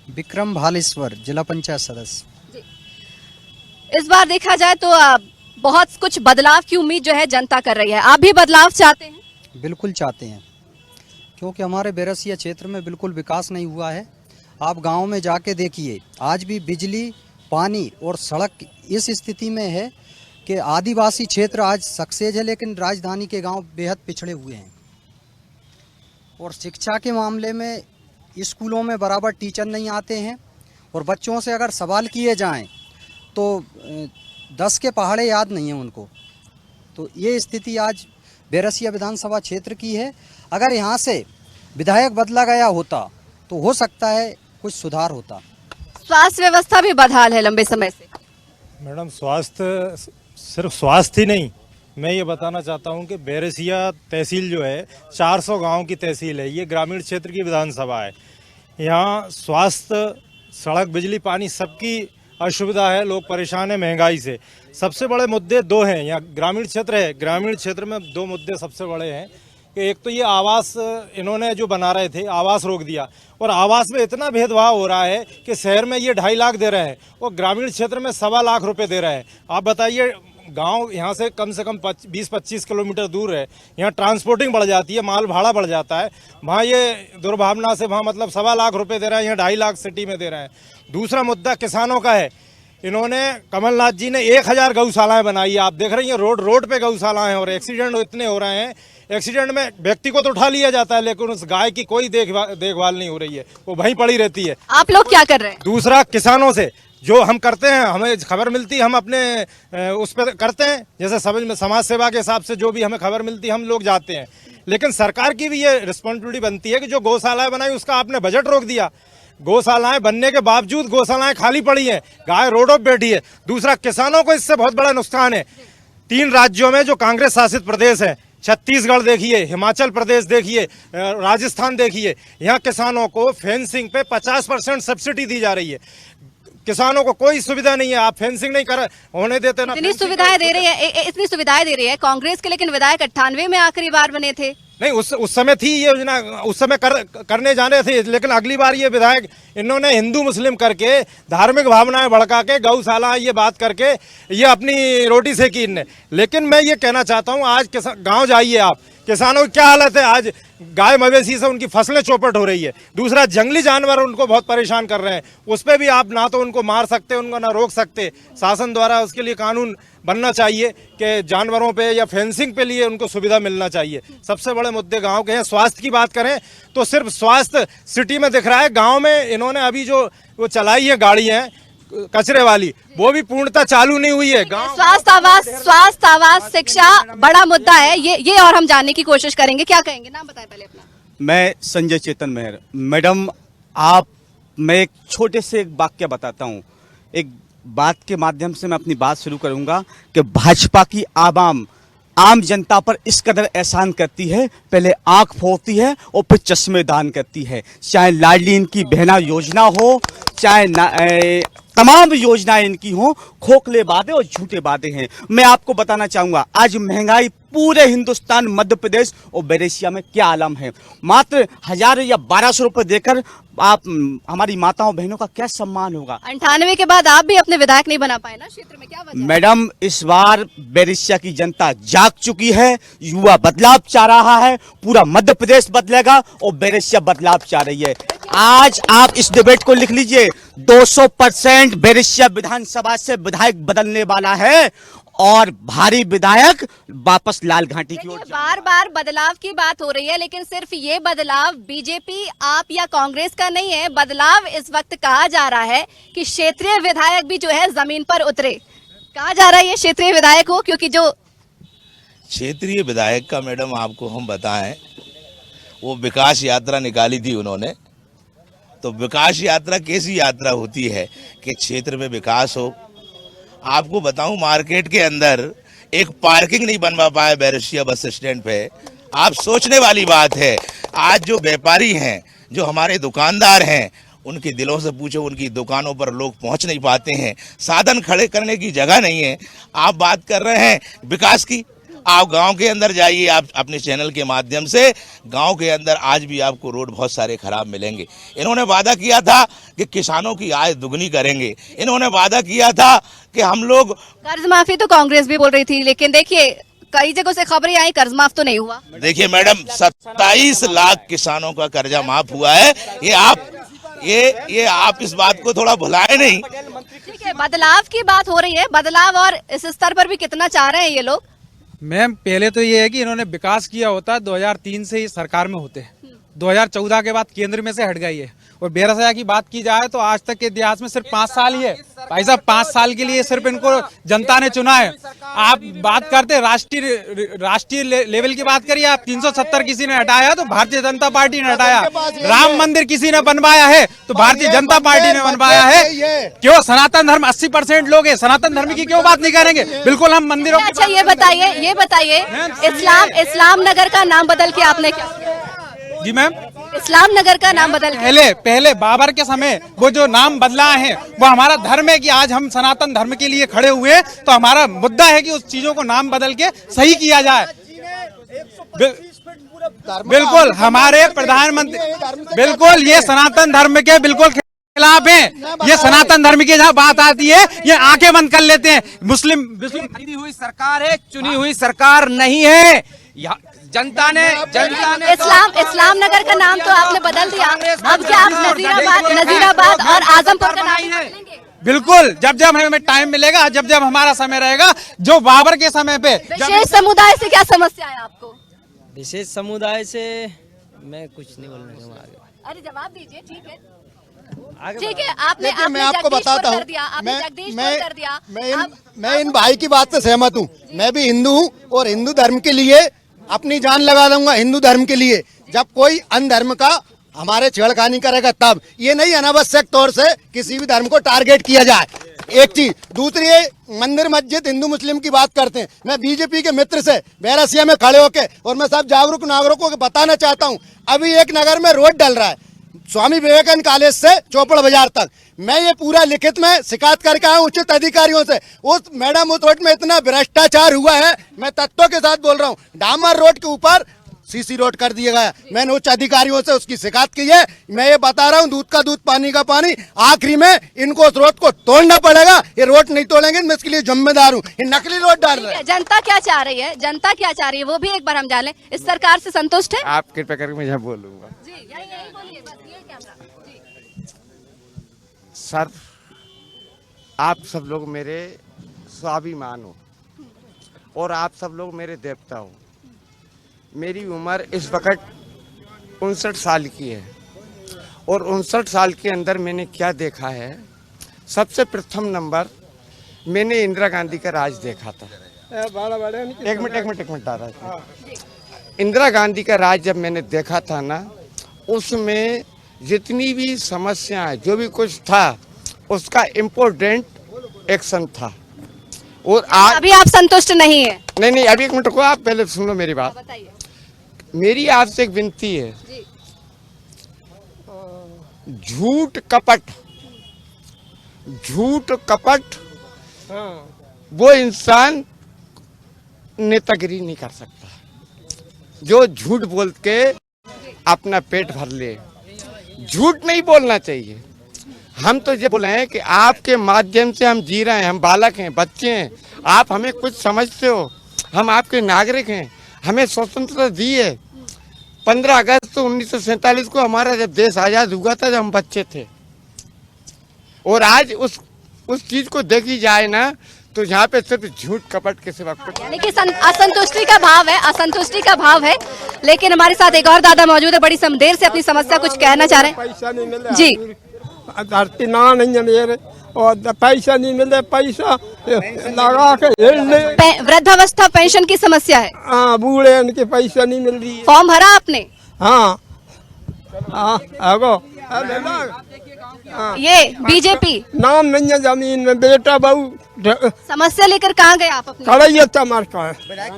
विक्रम भालेश्वर, जिला पंचायत सदस्य। इस बार देखा जाए तो बहुत कुछ बदलाव की उम्मीद जो है जनता कर रही है। आप भी बदलाव चाहते हैं? बिल्कुल चाहते हैं, क्योंकि हमारे बैरसिया क्षेत्र में बिल्कुल विकास नहीं हुआ है। आप गांव में जाके देखिए, आज भी बिजली, पानी और सड़क इस स्थिति में है कि आदिवासी क्षेत्र आज सक्सेस है, लेकिन राजधानी के गांव बेहद पिछड़े हुए हैं। और शिक्षा के मामले में स्कूलों में बराबर टीचर नहीं आते हैं, और बच्चों से अगर सवाल किए जाएं तो 10 के पहाड़े याद नहीं हैं उनको। तो ये स्थिति आज बैरसिया विधानसभा क्षेत्र की है। अगर यहाँ से विधायक बदला गया होता तो हो सकता है कुछ सुधार होता। स्वास्थ्य व्यवस्था भी बदहाल है लंबे समय से। मैडम, स्वास्थ्य सिर्फ स्वास्थ्य ही नहीं, मैं ये बताना चाहता हूँ कि बैरसिया तहसील जो है 400 गांव की तहसील है। ये ग्रामीण क्षेत्र की विधानसभा है। यहाँ स्वास्थ्य, सड़क, बिजली, पानी सबकी असुविधा है, लोग परेशान हैं महंगाई से। सबसे बड़े मुद्दे 2 हैं। यहाँ ग्रामीण क्षेत्र है, ग्रामीण क्षेत्र में 2 मुद्दे सबसे बड़े हैं कि एक तो ये आवास इन्होंने जो बना रहे थे, आवास रोक दिया, और आवास में इतना भेदभाव हो रहा है कि शहर में ये 2.5 लाख दे रहे हैं और ग्रामीण क्षेत्र में 1.25 लाख रुपए दे रहे हैं। आप बताइए, गांव यहाँ से कम 20-25 किलोमीटर दूर है, यहाँ ट्रांसपोर्टिंग बढ़ जाती है, माल भाड़ा बढ़ जाता है, वहाँ ये दुर्भावना से वहाँ मतलब 1.25 लाख रुपए दे रहे हैं, यहाँ 2.5 लाख सिटी में दे रहे हैं। दूसरा मुद्दा किसानों का है इन्होंने, कमलनाथ जी ने 1000 गौशालाएं बनाई है। आप देख रही हैं रोड रोड पे गौशालाएं हैं और एक्सीडेंट इतने हो रहे हैं। एक्सीडेंट में व्यक्ति को तो उठा लिया जाता है लेकिन उस गाय की कोई देखभाल नहीं हो रही है, वो वहीं पड़ी रहती है। आप लोग क्या कर रहे हैं? दूसरा, किसानों से जो हम करते हैं, हमें खबर मिलती है, हम अपने उस पर करते हैं, जैसे समाज सेवा के हिसाब से जो भी हमें खबर मिलती है हम लोग जाते हैं। लेकिन सरकार की भी ये रिस्पॉन्सिबिलिटी बनती है कि जो गौशालाएं बनाई उसका आपने बजट रोक दिया। गौशालाएं बनने के बावजूद गौशालाएं खाली पड़ी हैं, गाय रोडों पर बैठी है। दूसरा, किसानों को इससे बहुत बड़ा नुकसान है। 3 राज्यों में जो कांग्रेस शासित प्रदेश है, छत्तीसगढ़ देखिए, हिमाचल प्रदेश देखिए, राजस्थान देखिए, यहाँ किसानों को फेंसिंग पे 50% सब्सिडी दी जा रही है। किसानों को कोई सुविधा नहीं है, आप फेंसिंग नहीं कर होने देते ना। इतनी सुविधाएं दे रही है, इतनी सुविधाएं दे रही है कांग्रेस के, लेकिन विधायक 98 में आखिरी बार बने थे। नहीं, उस समय थी ये योजना, उस समय करने जाने थे, लेकिन अगली बार ये विधायक इन्होंने हिंदू मुस्लिम करके, धार्मिक भावनाएं भड़का के, गौशाला ये बात करके ये अपनी रोटी सेकी इनने। लेकिन मैं ये कहना चाहता हूँ, आज गांव जाइए आप, किसानों की क्या हालत है। आज गाय मवेशी से उनकी फसलें चौपट हो रही है। दूसरा, जंगली जानवर उनको बहुत परेशान कर रहे हैं, उस पर भी आप ना तो उनको मार सकते, उनको ना रोक सकते। शासन द्वारा उसके लिए कानून बनना चाहिए कि जानवरों पे या फेंसिंग पे लिए उनको सुविधा मिलना चाहिए। सबसे बड़े मुद्दे गांव के हैं। स्वास्थ्य की बात करें तो सिर्फ स्वास्थ्य सिटी में दिख रहा है, गांव में इन्होंने अभी जो वो चलाई है गाड़ी है कचरे वाली, वो भी पूर्णतः चालू नहीं हुई है। गांव स्वास्थ्य, आवास, शिक्षा बड़ा मुद्दा है ये और हम जानने की कोशिश करेंगे। क्या कहेंगे, नाम बताएं पहले अपना। मैं संजय चेतन मेहर। मैडम, मैं एक छोटे से एक वाक्य बताता हूँ। एक बात के माध्यम से मैं अपनी बात शुरू करूंगा कि भाजपा की आम जनता पर इस कदर एहसान करती है, पहले आंख फोड़ती है और फिर चश्मे दान करती है। चाहे लाडली इनकी बहना योजना हो, चाहे तमाम योजनाएं इनकी हो, खोखले वादे और झूठे वादे हैं। मैं आपको बताना चाहूंगा, आज महंगाई पूरे हिंदुस्तान, मध्य प्रदेश और बैरेशिया में क्या आलम है। मात्र 1000 या 1200 रुपए देकर आप हमारी माताओं बहनों का क्या सम्मान होगा। 98 के बाद आप भी अपने विधायक नहीं बना पाए ना क्षेत्र में, क्या वजह? मैडम, इस बार बैरेशिया की जनता जाग चुकी है, युवा बदलाव चाह रहा है, पूरा मध्य प्रदेश बदलेगा और बैरेशिया बदलाव चाह रही है। आज आप इस डिबेट को लिख लीजिए, 200% बैरेशिया विधानसभा से विधायक बदलने वाला है और भारी विधायक वापस लाल घाटी की ओर। बार बार बदलाव की बात हो रही है, लेकिन सिर्फ ये बदलाव बीजेपी, आप या कांग्रेस का नहीं है। बदलाव इस वक्त कहा जा रहा है कि क्षेत्रीय विधायक भी जो है जमीन पर उतरे। कहा जा रहा है ये क्षेत्रीय विधायक हो, क्योंकि जो क्षेत्रीय विधायक का मैडम आपको हम बताएं, वो विकास यात्रा निकाली थी उन्होंने। तो विकास यात्रा कैसी यात्रा होती है कि क्षेत्र में विकास हो। आपको बताऊं, मार्केट के अंदर एक पार्किंग नहीं बनवा पाया बैरेशिया बस स्टैंड पे। आप सोचने वाली बात है। आज जो व्यापारी हैं, जो हमारे दुकानदार हैं, उनके दिलों से पूछो, उनकी दुकानों पर लोग पहुंच नहीं पाते हैं, साधन खड़े करने की जगह नहीं है। आप बात कर रहे हैं विकास की, आप गांव के अंदर जाइए, आप अपने चैनल के माध्यम से गांव के अंदर आज भी आपको रोड बहुत सारे खराब मिलेंगे। इन्होंने वादा किया था कि किसानों की आय दुगनी करेंगे, इन्होंने वादा किया था कि हम लोग कर्ज माफी तो कांग्रेस भी बोल रही थी, लेकिन देखिए कई जगहों से खबरें आई कर्ज माफ तो नहीं हुआ। देखिए मैडम, 27 लाख किसानों का कर्जा माफ हुआ है। ये आप इस बात को थोड़ा भुलाए नहीं। ठीक है, बदलाव की बात हो रही है, बदलाव और इस स्तर पर भी कितना चाह रहे हैं ये लोग? मैम, पहले तो ये है कि इन्होंने विकास किया होता, 2003 से ही सरकार में होते हैं, 2014 के बाद केंद्र में से हट गई है। और बेरसया की बात की जाए तो आज तक के इतिहास में सिर्फ 5 साल ही है। भाई साहब, 5 साल के लिए सिर्फ इनको जनता ने चुना है। आप बात करते राष्ट्रीय लेवल की बात करिए, आप 370 किसी ने हटाया तो भारतीय जनता पार्टी ने हटाया। राम मंदिर किसी ने बनवाया है तो भारतीय जनता पार्टी ने बनवाया है। क्यों सनातन धर्म 80% लोग है, सनातन धर्म की क्यों बात नहीं करेंगे? बिल्कुल हम मंदिरों। अच्छा, ये बताइए इस्लाम नगर का नाम बदल के आपने क्या? जी मैम, इस्लाम नगर का नाम बदल पहले बाबर के समय वो जो नाम बदला है वो हमारा धर्म है कि आज हम सनातन धर्म के लिए खड़े हुए, तो हमारा मुद्दा है कि उस चीजों को नाम बदल के सही किया जाए। बिल्कुल हमारे प्रधानमंत्री बिल्कुल ये सनातन धर्म के बिल्कुल खिलाफ हैं। ये सनातन धर्म की जहाँ बात आती है ये आंखें बंद कर लेते हैं। मुस्लिम चुनी हुई सरकार है, चुनी हुई सरकार नहीं है। जनता ने इस्लाम नगर का नाम तो आपने बदल दिया, अब क्या आप नजीराबाद और आजमपुर का नाम बदलेंगे? बिल्कुल, जब जब हमें टाइम मिलेगा, जब जब हमारा समय रहेगा, जो बाबर के समय पे। विशेष समुदाय से क्या समस्या है आपको? विशेष समुदाय से मैं कुछ नहीं बोलना चाहूँगा। अरे जवाब दीजिए, ठीक है ठीक है। आपने मैं आपको बताता हूँ, मैं इन भाई की बात से सहमत हूँ। मैं भी हिंदू हूँ और हिंदू धर्म के लिए अपनी जान लगा दूंगा, हिंदू धर्म के लिए। जब कोई अन्य धर्म का हमारे छेड़खानी करेगा तब, ये नहीं अनावश्यक तौर से किसी भी धर्म को टारगेट किया जाए। एक चीज, दूसरी है मंदिर मस्जिद हिंदू मुस्लिम की बात करते हैं। मैं बीजेपी के मित्र से बैरसिया में खड़े होके और मैं सब जागरूक नागरिकों को बताना चाहता हूँ, अभी एक नगर में रोड डल रहा है स्वामी विवेकानंद कॉलेज से चौपड़ बाजार तक। मैं ये पूरा लिखित में शिकायत करके आया उचित अधिकारियों से। उस मैडम उस रोड में इतना भ्रष्टाचार हुआ है, मैं तथ्यों के साथ बोल रहा हूँ। डामर रोड के ऊपर सीसी रोड कर दिया गया। मैंने उच्च अधिकारियों से उसकी शिकायत की है। मैं ये बता रहा हूँ, दूध का दूध पानी का पानी। आखिरी में इनको उस रोड को तोड़ना पड़ेगा। ये रोड नहीं तोड़ेंगे, मैं इसके लिए जिम्मेदार हूँ। ये नकली रोड डाल रहे हैं। जनता क्या चाह रही है, जनता क्या चाह रही है, वो भी एक बार हम जान लें। इस सरकार से संतुष्ट है? आप कृपया करके मैं यहाँ बोलूंगा जी, यही बोलिए बस, ये कैमरा जी। सर, आप सब लोग मेरे स्वाभिमान हो और आप सब लोग मेरे देवता हो। मेरी उम्र इस वक्त 59 साल की है और 59 साल के अंदर मैंने क्या देखा है। सबसे प्रथम नंबर मैंने इंदिरा गांधी का राज देखा था। एक मिनट दादा। इंदिरा गांधी का राज जब मैंने देखा था ना, उसमें जितनी भी समस्याएं जो भी कुछ था उसका इम्पोर्टेंट एक्शन था। और आज अभी आप संतुष्ट नहीं है? नहीं, अभी एक मिनट को, आप पहले सुन लो मेरी बात। बताइए। मेरी आपसे एक विनती है, झूठ कपट वो इंसान नेतागिरी नहीं कर सकता जो झूठ बोल के अपना पेट भर ले। झूठ नहीं बोलना चाहिए। हम तो ये बोले हैं कि आपके माध्यम से हम जी रहे हैं, हम बालक हैं, बच्चे हैं, आप हमें कुछ समझते हो, हम आपके नागरिक हैं, हमें स्वतंत्रता दी है। 15 अगस्त 1947 को हमारा जब देश आजाद हुआ था, जब हम बच्चे थे। और आज उस चीज को देखी जाए ना, तो यहाँ पे सिर्फ झूठ कपट के सिवा कुछ, यानी कि असंतुष्टि का भाव है, असंतुष्टि का भाव है। लेकिन हमारे साथ एक और दादा मौजूद है, बड़ी देर से अपनी समस्या कुछ कहना चाह रहे हैं। पैसा नहीं मिल रहा जी। धरती ना नहीं है मेरे, और पैसा नहीं मिल रहा, पैसा लगा के वृद्धावस्था पेंशन की समस्या है। हाँ, बूढ़े उनके पैसा नहीं मिल रही है। फॉर्म भरा आपने? हाँ, ये बीजेपी नाम नहीं है जमीन में, बेटा बहू। समस्या लेकर कहाँ गए आप अपनी? खड़ा चमार का है। विधायक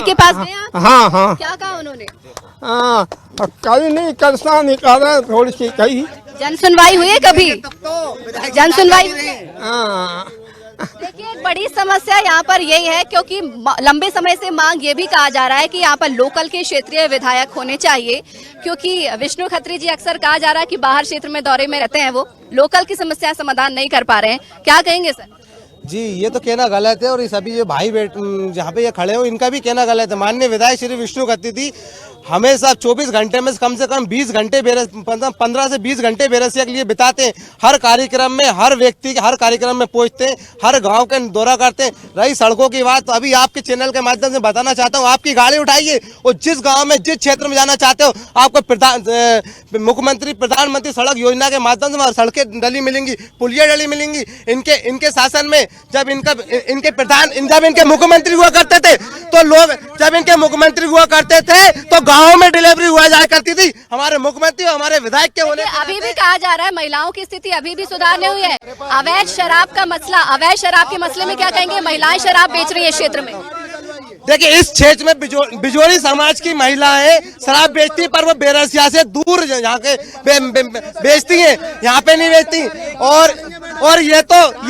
के पास गए आप? हाँ। क्या कहा उन्होंने? हाँ, कहीं नहीं, करसा नहीं कर रहे, थोड़ी सी कही। जन सुनवाई हुई है कभी? जन सुनवाई हुई है? हाँ। देखिए, एक बड़ी समस्या यहाँ पर यही है, क्योंकि लंबे समय से मांग ये भी कहा जा रहा है कि यहाँ पर लोकल के क्षेत्रीय विधायक होने चाहिए, क्योंकि विष्णु खत्री जी अक्सर कहा जा रहा है कि बाहर क्षेत्र में दौरे में रहते हैं, वो लोकल की समस्या समाधान नहीं कर पा रहे हैं। क्या कहेंगे सर? जी, ये तो कहना गलत है और इस अभी ये भाई जहाँ पे ये खड़े हो, इनका भी कहना गलत है। माननीय विधायक श्री विष्णु खत्री जी हमेशा 24 घंटे में कम से कम 20 घंटे 15 से 20 घंटे बेरसिया के लिए बिताते हैं। हर कार्यक्रम में, हर व्यक्ति के हर कार्यक्रम में पहुंचते हैं, हर गांव का दौरा करते हैं। रही सड़कों की बात, तो अभी आपके चैनल के माध्यम से बताना चाहता हूं, आपकी गाड़ी उठाइए और जिस गांव में, जिस क्षेत्र में जाना चाहते हो, आपको मुख्यमंत्री प्रधानमंत्री सड़क योजना के माध्यम से सड़कें डली मिलेंगी, पुलिया डली मिलेंगी। इनके शासन में जब इनके मुख्यमंत्री हुआ करते थे, तो लोग जब इनके मुख्यमंत्री हुआ करते थे तो गांव में डिलीवरी हुआ जाया करती थी। हमारे मुख्यमंत्री, हमारे विधायक के होने, अभी भी कहा जा रहा है महिलाओं की स्थिति अभी भी सुधार नहीं हुई है। अवैध शराब का मसला, अवैध शराब के मसले में क्या कहेंगे? महिलाएं शराब बेच रही है क्षेत्र में। देखिए, इस क्षेत्र में बिजोरी समाज की महिलाएं शराब बेचती, पर वो बेरसिया से दूर यहाँ के बेचती हैं, यहाँ पे नहीं बेचती। और ये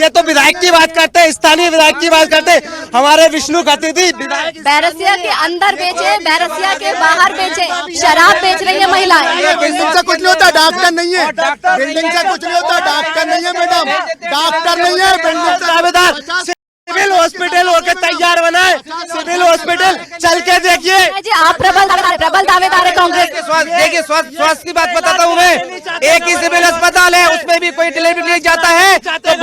तो विधायक की बात करते हैं, स्थानीय विधायक की बात करते हैं। हमारे विष्णु खत्री थी बैरसिया के अंदर बेचे, बैरसिया के बाहर बेचे, शराब बेच रही है महिलाएं। बिल्डिंग से कुछ नहीं होता, डॉक्टर नहीं है। बिल्डिंग से कुछ नहीं होता, डॉक्टर नहीं है मैडम, डॉक्टर नहीं है। बिल्डिंग दावेदार सिविल हॉस्पिटल होकर तैयार बना है, सिविल हॉस्पिटल चल के देखिए। जी, आप प्रबल डबल दावेदार है कांग्रेस। देखिए स्वास्थ्य की बात बताता हूँ मैं, एक ही सिविल अस्पताल है, उसमें भी कोई डिलीवरी नहीं जाता है तो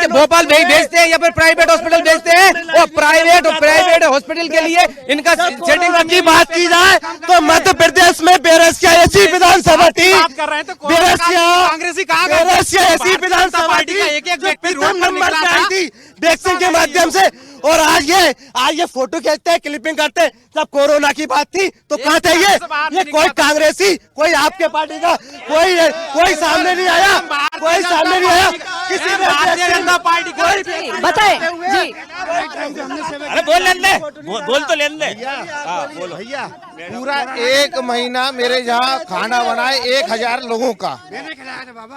भोपाल भेजते हैं या फिर प्राइवेट हॉस्पिटल भेजते हैं। और प्राइवेट हॉस्पिटल के लिए इनका सेटिंग की बात की जाए तो मध्य प्रदेश में बेरसिया ऐसी विधानसभा थी, बेरसिया ऐसी विधानसभा थी वैक्सीन के माध्यम से। और आज ये फोटो खींचते हैं, क्लिपिंग करते हैं। जब कोरोना की बात थी तो कहाँ थे ये कोई कांग्रेसी, कोई आपके पार्टी का कोई सामने नहीं आया, किसी ने भारतीय जनता पार्टी कोई बताए जी। अरे बोल तो लेने दे। भैया पूरा 1 महीना मेरे यहाँ खाना बनाए 1000 लोगों का,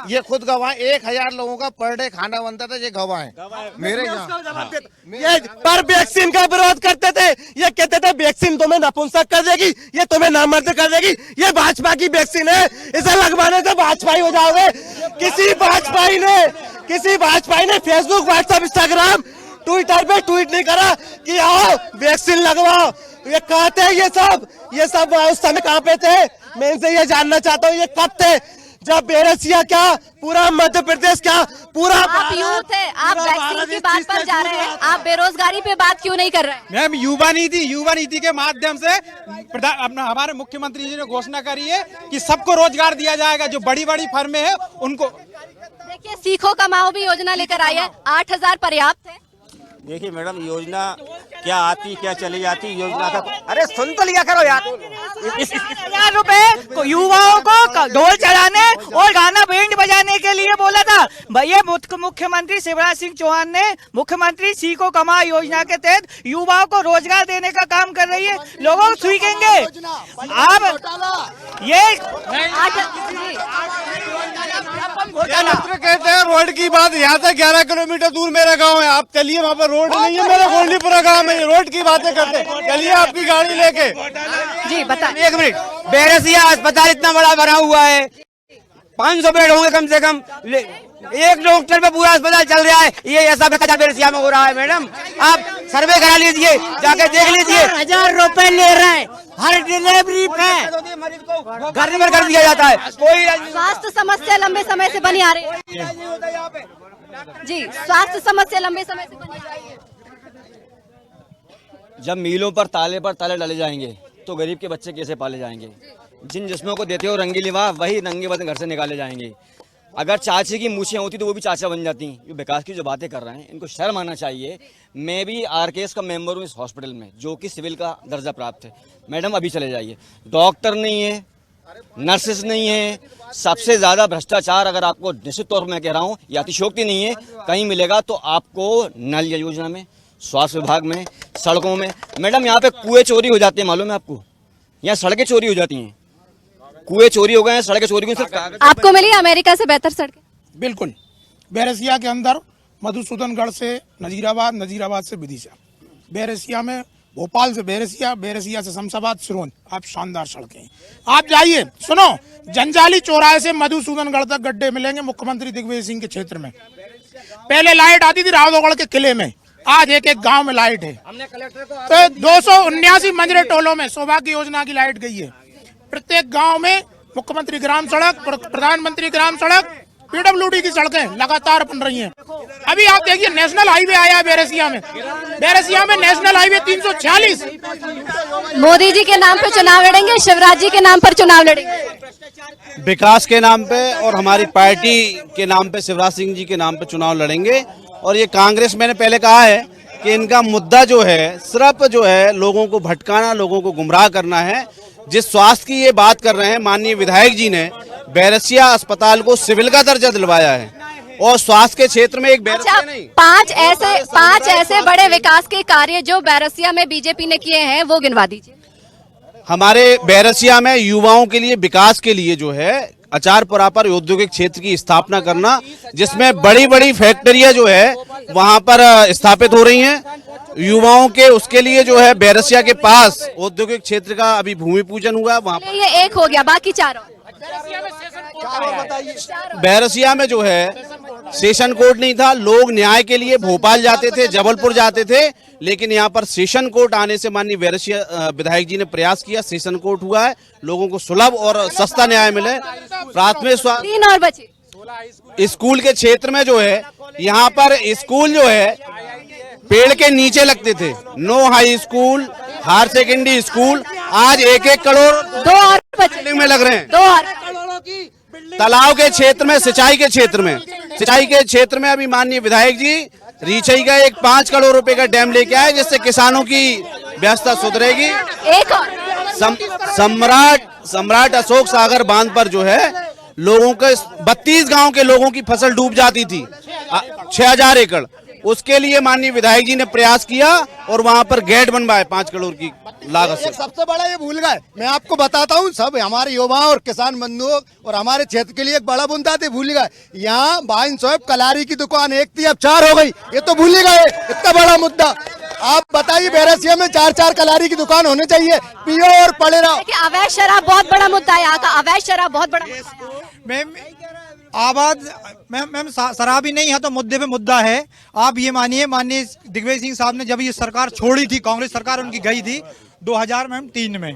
ये खुद गवाए 1000 लोगों का पर डे खाना बनता था, ये गवाए मेरे यहाँ। ये पर वैक्सीन का विरोध करते थे, ये कहते थे वैक्सीन तुम्हें नपुंसक कर देगी, ये तुम्हें नामर्द कर देगी। ये भाजपा की वैक्सीन है, इसे लगवाने से भाजपाई हो जाओगे। किसी भाजपाई ने फेसबुक, व्हाट्सएप, इंस्टाग्राम, ट्विटर पे ट्वीट नहीं करा कि आओ वैक्सीन लगवाओ। ये कहाँ थे ये सब उस समय कहाँ पे थे? मैं इनसे ये जानना चाहता हूँ, ये कब थे जब बेरसिया क्या पूरा मध्य प्रदेश क्या पूरा आप यूथ है, आप वैक्सीन की बात पर जा रहे हैं, आप बेरोजगारी पे बात क्यों नहीं कर रहे हैं? मैम युवा नीति के माध्यम से हमारे मुख्यमंत्री जी ने घोषणा करी है कि सबको रोजगार दिया जाएगा। जो बड़ी फर्में हैं उनको देखिए, सीखो कमाओ भी योजना लेकर आई है, 8000 पर्याप्त है। देखिए मैडम, योजना क्या आती क्या चली जाती, योजना का अरे सुन तो लिया करो यार। 1000 रुपए युवाओं को ढोल चढ़ाने और गाना बैंड बजाने के लिए बोला था। भैया मुख्यमंत्री शिवराज सिंह चौहान ने मुख्यमंत्री सीखो कमा योजना के तहत युवाओं को रोजगार देने का काम कर रही है। लोगों को सीखेंगे आप ये कहते हैं रोड की बात। यहाँ से 11 किलोमीटर दूर मेरा गांव है, आप चलिए वहाँ पर रोड नहीं है, मेरा गोंडीपुरा गांव में रोड की बातें करते। चलिए आपकी गाड़ी लेके। जी बता। 1 मिनट, बेरसिया अस्पताल इतना बड़ा बना हुआ है, 500 बेड होंगे कम से कम, 1 डॉक्टर पे पूरा अस्पताल चल रहा है। ये ऐसा भ्रष्टाचार बेरसिया में हो रहा है मैडम, आप सर्वे करा लीजिए, जाके देख लीजिए। 1000 रुपए ले रहे हैं हर डिलीवरी पे, घर में कर दिया जाता है। कोई स्वास्थ्य समस्या लंबे समय से बनी आ रही है जी, स्वास्थ्य समस्या लंबे समय से बनी आ रही है। जब मिलों पर ताले डाले जाएंगे तो गरीब के बच्चे कैसे पाले जाएंगे? जिन जिस्मों को देते हो रंगीली वाह, वही नंगे बदन घर से निकाले जाएंगे। अगर चाची की मूछें होती तो वो भी चाचा बन जाती। ये विकास की जो बातें कर रहे हैं इनको शर्म आना चाहिए। मैं भी आरकेएस का मेंबर हूँ इस हॉस्पिटल में, जो कि सिविल का दर्जा प्राप्त है। मैडम अभी चले जाइए, डॉक्टर नहीं है, नर्सेस नहीं है। सबसे ज्यादा भ्रष्टाचार, अगर आपको निश्चित तौर पर मैं कह रहा हूँ, या अतिशयोक्ति नहीं है, कहीं मिलेगा तो आपको नल योजना में, स्वास्थ्य विभाग में, सड़कों में। मैडम यहाँ पे कुएं चोरी हो जाते हैं, मालूम है आपको? यहाँ सड़कें चोरी हो जाती हैं, कुएं चोरी हो गए हैं, सड़कें चोरी हो गई। आपको मिली अमेरिका से बेहतर सड़कें? बिल्कुल। बेरसिया के अंदर मधुसूदनगढ़ से नजीराबाद, नजीराबाद से विदिशा, बेरसिया में भोपाल से बेरसिया, बेरसिया से शमशाबाद, सिरोंज, आप शानदार सड़कें। आप जाइए, सुनो, जंजाली चौराहे से मधुसूदनगढ़ तक गड्ढे मिलेंगे मुख्यमंत्री दिग्विजय सिंह के क्षेत्र में। पहले लाइट आती थी रावतगढ़ के किले में, आज एक गांव में लाइट है। तो 279 मंजरे टोलों में सौभाग्य योजना की लाइट गई है। प्रत्येक गांव में मुख्यमंत्री ग्राम सड़क, प्रधानमंत्री ग्राम सड़क, पीडब्ल्यूडी की सड़कें लगातार बन रही हैं। अभी आप देखिए नेशनल हाईवे आया है बेरसिया में नेशनल हाईवे 346। मोदी जी के नाम पे चुनाव लड़ेंगे, शिवराज जी के नाम पर चुनाव लड़ेंगे? विकास के नाम पे और हमारी पार्टी के नाम पे, शिवराज सिंह जी के नाम पे चुनाव लड़ेंगे। और ये कांग्रेस, मैंने पहले कहा है कि इनका मुद्दा जो है सिर्फ जो है लोगों को भटकाना, लोगों को गुमराह करना है। जिस स्वास्थ्य की ये बात कर रहे हैं, माननीय विधायक जी ने बेरसिया अस्पताल को सिविल का दर्जा दिलवाया है, और स्वास्थ्य के क्षेत्र में एक बेरसिया नहीं, 5 ऐसे बड़े विकास के कार्य जो बेरसिया में बीजेपी ने किए हैं, वो गिनवा दीजिए। हमारे बेरसिया में युवाओं के लिए, विकास के लिए जो है अचारपुरा पर औद्योगिक क्षेत्र की स्थापना करना, जिसमें बड़ी बड़ी फैक्ट्रियां जो है वहां पर स्थापित हो रही हैं युवाओं के। उसके लिए जो है बेरसिया के पास औद्योगिक क्षेत्र का अभी भूमि पूजन हुआ, वहां पर ये एक हो गया, बाकी 4 बेरसिया में जो है सेशन कोर्ट नहीं था। लोग न्याय के लिए भोपाल जाते थे, जबलपुर जाते थे, लेकिन यहाँ पर सेशन कोर्ट आने से माननीय बैरसिया विधायक जी ने प्रयास किया। सेशन कोर्ट हुआ है, लोगों को सुलभ और सस्ता न्याय मिले। प्राथमिक स्वास्थ्य 3 और बचे स्कूल के क्षेत्र में जो है, यहाँ पर स्कूल जो है पेड़ के नीचे लगते थे। No high school, higher secondary school आज 1-1 करोड़ 2 और बचे में लग रहे हैं। 2 और तालाब के क्षेत्र में, सिंचाई के क्षेत्र में अभी माननीय विधायक जी रीचई का एक 5 करोड़ रुपए का डैम लेके आए, जिससे किसानों की व्यवस्था सुधरेगी। एक और सम्राट अशोक सागर बांध पर जो है लोगों के 32 गांव के लोगों की फसल डूब जाती थी, 6000 एकड़। उसके लिए माननीय विधायक जी ने प्रयास किया और वहां पर गेट बनवाए 5 करोड़ की लागत से। सबसे बड़ा ये भूल गए, मैं आपको बताता हूँ, सब हमारे युवाओं और किसान बंधुओं और हमारे क्षेत्र के लिए एक बड़ा बुंदा थे, भूल गए। यहाँ वाइन शॉप कलारी की दुकान एक थी, अब 4 हो गई, ये तो भूल ही गए। इतना बड़ा मुद्दा आप बताइए, बैरसिया में 4-4 कलारी की दुकान होनी चाहिए, पियो और पड़े रहो। अवैध शराब बहुत बड़ा मुद्दा है यहाँ का, अवैध शराब बहुत बड़ा। मैम मैम शराब ही नहीं है तो मुद्दे पे मुद्दा है। आप ये मानिए, माननीय दिग्विजय सिंह साहब ने जब ये सरकार छोड़ी थी, कांग्रेस सरकार उनकी गई थी 2003 में,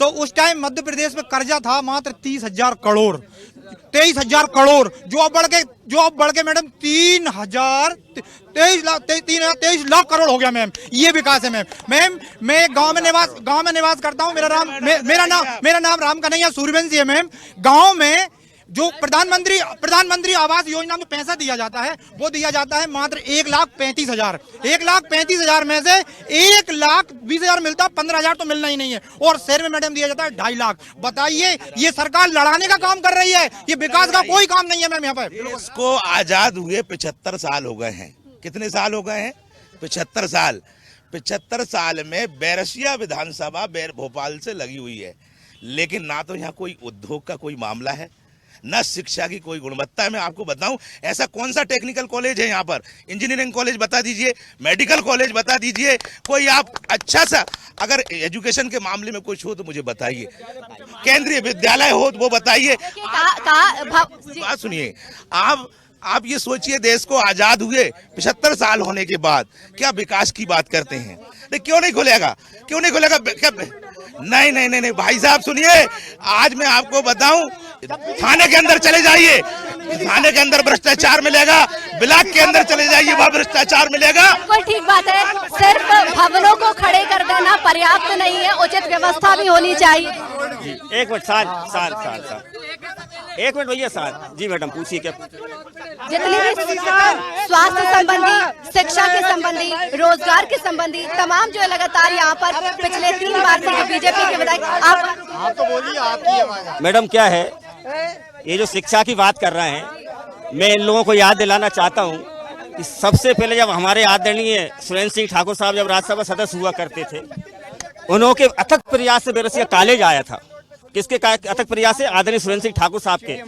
तो उस टाइम मध्य प्रदेश में कर्जा था मात्र 30,000 करोड़, 23,000 करोड़, जो अब बढ़ के मैडम 23 लाख करोड़ हो गया मैम। ये विकास है मैम। मैं गांव में निवास करता हूं। मेरा नाम राम कन्हैया सूर्यवंशी है मैम। गांव में जो प्रधानमंत्री आवास योजना में पैसा दिया जाता है, वो दिया जाता है मात्र 1,35,000। 1,35,000 में से 1,20,000 मिलता, 15,000 तो मिलना ही नहीं है। और शहर में मैडम दिया जाता है 2.5 लाख। बताइए, ये सरकार लड़ाने का काम कर रही है, ये विकास का कोई काम नहीं है मैम। यहाँ पर इसको आजाद हुए 75 साल हो गए हैं। कितने साल हो गए हैं? 75 साल। 75 साल में बैरसिया विधानसभा भोपाल से लगी हुई है, लेकिन ना तो यहाँ कोई उद्योग का कोई मामला है, न शिक्षा की कोई गुणवत्ता है। मैं आपको बताऊं, ऐसा कौन सा टेक्निकल कॉलेज है यहाँ पर? इंजीनियरिंग कॉलेज बता दीजिए, मेडिकल कॉलेज बता दीजिए, कोई आप अच्छा सा अगर एजुकेशन के मामले में कुछ हो तो मुझे बताइए। केंद्रीय विद्यालय हो तो वो बताइए। बात सुनिए, आप ये सोचिए, देश को आजाद हुए 75 साल होने के बाद क्या विकास की बात करते हैं? क्यों नहीं खुलेगा? नहीं भाई साहब सुनिए, आज मैं आपको बताऊं, थाने के अंदर चले जाइए, थाने के अंदर भ्रष्टाचार मिलेगा, ब्लॉक के अंदर चले जाइए, वहाँ भ्रष्टाचार मिलेगा। बिल्कुल ठीक बात है, सिर्फ भवनों को खड़े कर देना पर्याप्त नहीं है, उचित व्यवस्था भी होनी चाहिए। एक मिनट सर, एक मिनट भैया सर जी, मैडम पूछिए क्या? जितनी भी स्वास्थ्य संबंधी, शिक्षा के संबंधी, रोजगार के संबंधी तमाम जो है लगातार यहाँ पर पिछले 3 बार से बीजेपी के विधायक आप तो बोलिए, आपकी मैडम क्या है, ये जो शिक्षा की बात कर रहे हैं, मैं इन लोगों को याद दिलाना चाहता हूँ कि सबसे पहले जब हमारे आदरणीय सुरेंद्र सिंह ठाकुर साहब जब राज्यसभा सदस्य हुआ करते थे, उन्होंने अथक प्रयास से बैरसिया कॉलेज आया था। किसके अथक प्रयास से? आदरणीय सुरेंद्र सिंह ठाकुर साहब के।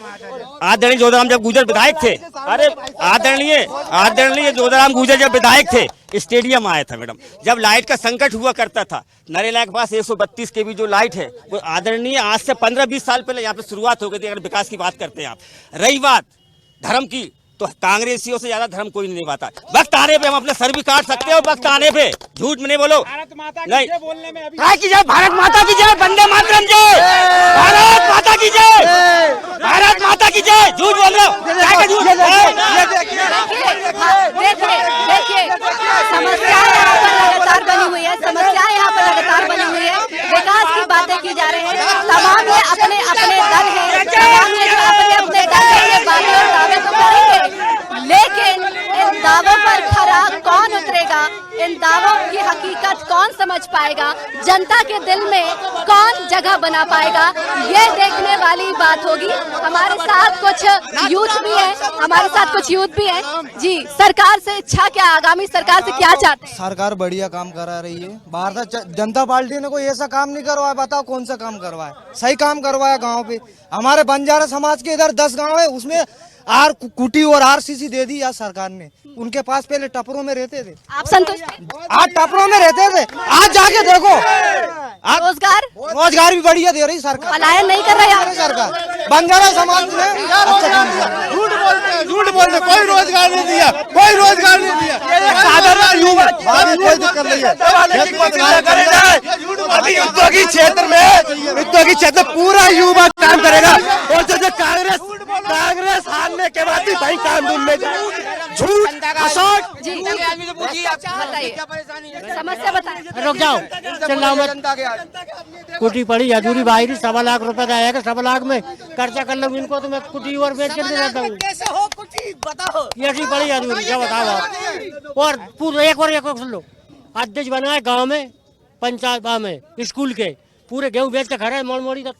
आदरणीय जोधाराम जब गुजर विधायक थे, अरे आदरणीय जोधाराम गुजर जब विधायक थे, स्टेडियम आया था मैडम। जब लाइट का संकट हुआ करता था, नरेला के पास 132 केवी जो लाइट है, वो आदरणीय आज से 15-20 साल पहले यहाँ पे शुरुआत हो गई थी। अगर विकास की बात करते हैं आप, रही बात धर्म की, तो कांग्रेसियों से ज्यादा धर्म कोई नहीं निभाता। वक्त आने पे हम अपने सर भी काट सकते हो, वक्त आने पे। झूठ में नहीं बोलो। नहीं, की जय, भारत माता की जय, वंदे मातरम जय, भारत माता की जय, भारत माता की जय। झूठ बोल रहे हो, देखिए समस्या यहाँ पर लगातार बनी हुई है, विकास की बातें की जा रही है। तमाम ये अपने दल है, तमाम ये अपने दल है, ये बातें और दावे तो करेंगे, लेकिन इन दावों पर खरा कौन उतरेगा, इन दावों की हकीकत कौन समझ पाएगा, जनता के दिल में कौन जगह बना पाएगा, ये देखने वाली बात होगी। हमारे साथ कुछ यूथ भी है। जी, सरकार से इच्छा क्या, आगामी सरकार से क्या चाहते हैं? सरकार बढ़िया काम करा रही है। भारतीय जनता पार्टी ने कोई ऐसा काम नहीं करवाया, बताओ कौन सा काम करवाया? सही काम करवाया गाँव पे। हमारे बंजारा समाज के इधर 10 गाँव है, उसमें कुटी और RCC दे दी यार सरकार ने। उनके पास पहले टपरों में रहते थे, आप संतुष्ट? आज टपरों में रहते थे, आज जाके देखो रोजगार रोजगार भी बढ़िया दे रही सरकार, पलायन नहीं कर रहे आप सरकार। बंजारा समाज में झूठ बोलते, कोई रोजगार नहीं दिया, कोई रोजगार नहीं दिया। कोई दिक्कत नहीं है। उद्योगी क्षेत्र में पूरा युवा काम करेगा, और जो कांग्रेस हारने के बाद भी भाई काम ढूंढने झूठ समस्या बताइए। रुक जाओ, चिल्लाओ मत। कुटी पड़ी अधूरी बाहरी 1.25 लाख रुपए का आएगा, 1.25 लाख में खर्चा कर लूँ इनको, तो मैं कुटी और बेच कर देता हूँ। ये पड़ी अधूरी, क्या बताओ आप। और पूरे एक सुन लो, अध्यक्ष बना है गाँव में, पंचायत में, स्कूल के, पूरे गेहूँ बेच के खड़े हैं, मोड़ी तक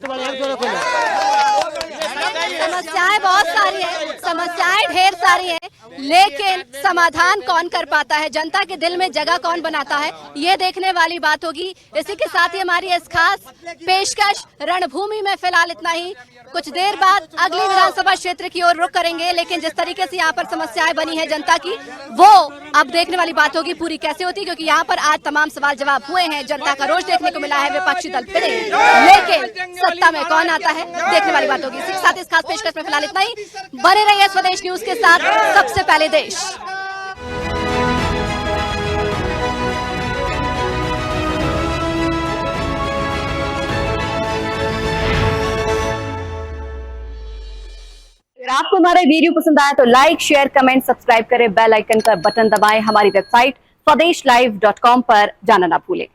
समस्याएं बहुत सारी है, समस्याएं ढेर सारी है, लेकिन समाधान कौन कर पाता है, जनता के दिल में जगह कौन बनाता है, ये देखने वाली बात होगी। इसी के साथ ही हमारी इस खास पेशकश रणभूमि में फिलहाल इतना ही। कुछ देर बाद अगली विधानसभा क्षेत्र की ओर रुख करेंगे, लेकिन जिस तरीके से यहाँ पर समस्याएं बनी है जनता की, वो अब देखने वाली बात होगी पूरी कैसे होती, क्योंकि यहाँ पर आज तमाम सवाल जवाब हुए हैं, जनता का रोष देखने को मिला है, विपक्षी दल फिरे, लेकिन सत्ता में कौन आता है देखने वाली बात होगी। इसी के साथ इस खास पेशकश में फिलहाल इतना ही। बने रहिए स्वदेश न्यूज के साथ, सबसे पहले देश। अगर आपको हमारा वीडियो पसंद आया तो लाइक, शेयर, कमेंट, सब्सक्राइब करें, बेल आइकन का बटन दबाएं, हमारी वेबसाइट स्वदेशलाइव.com पर जाना ना भूलें।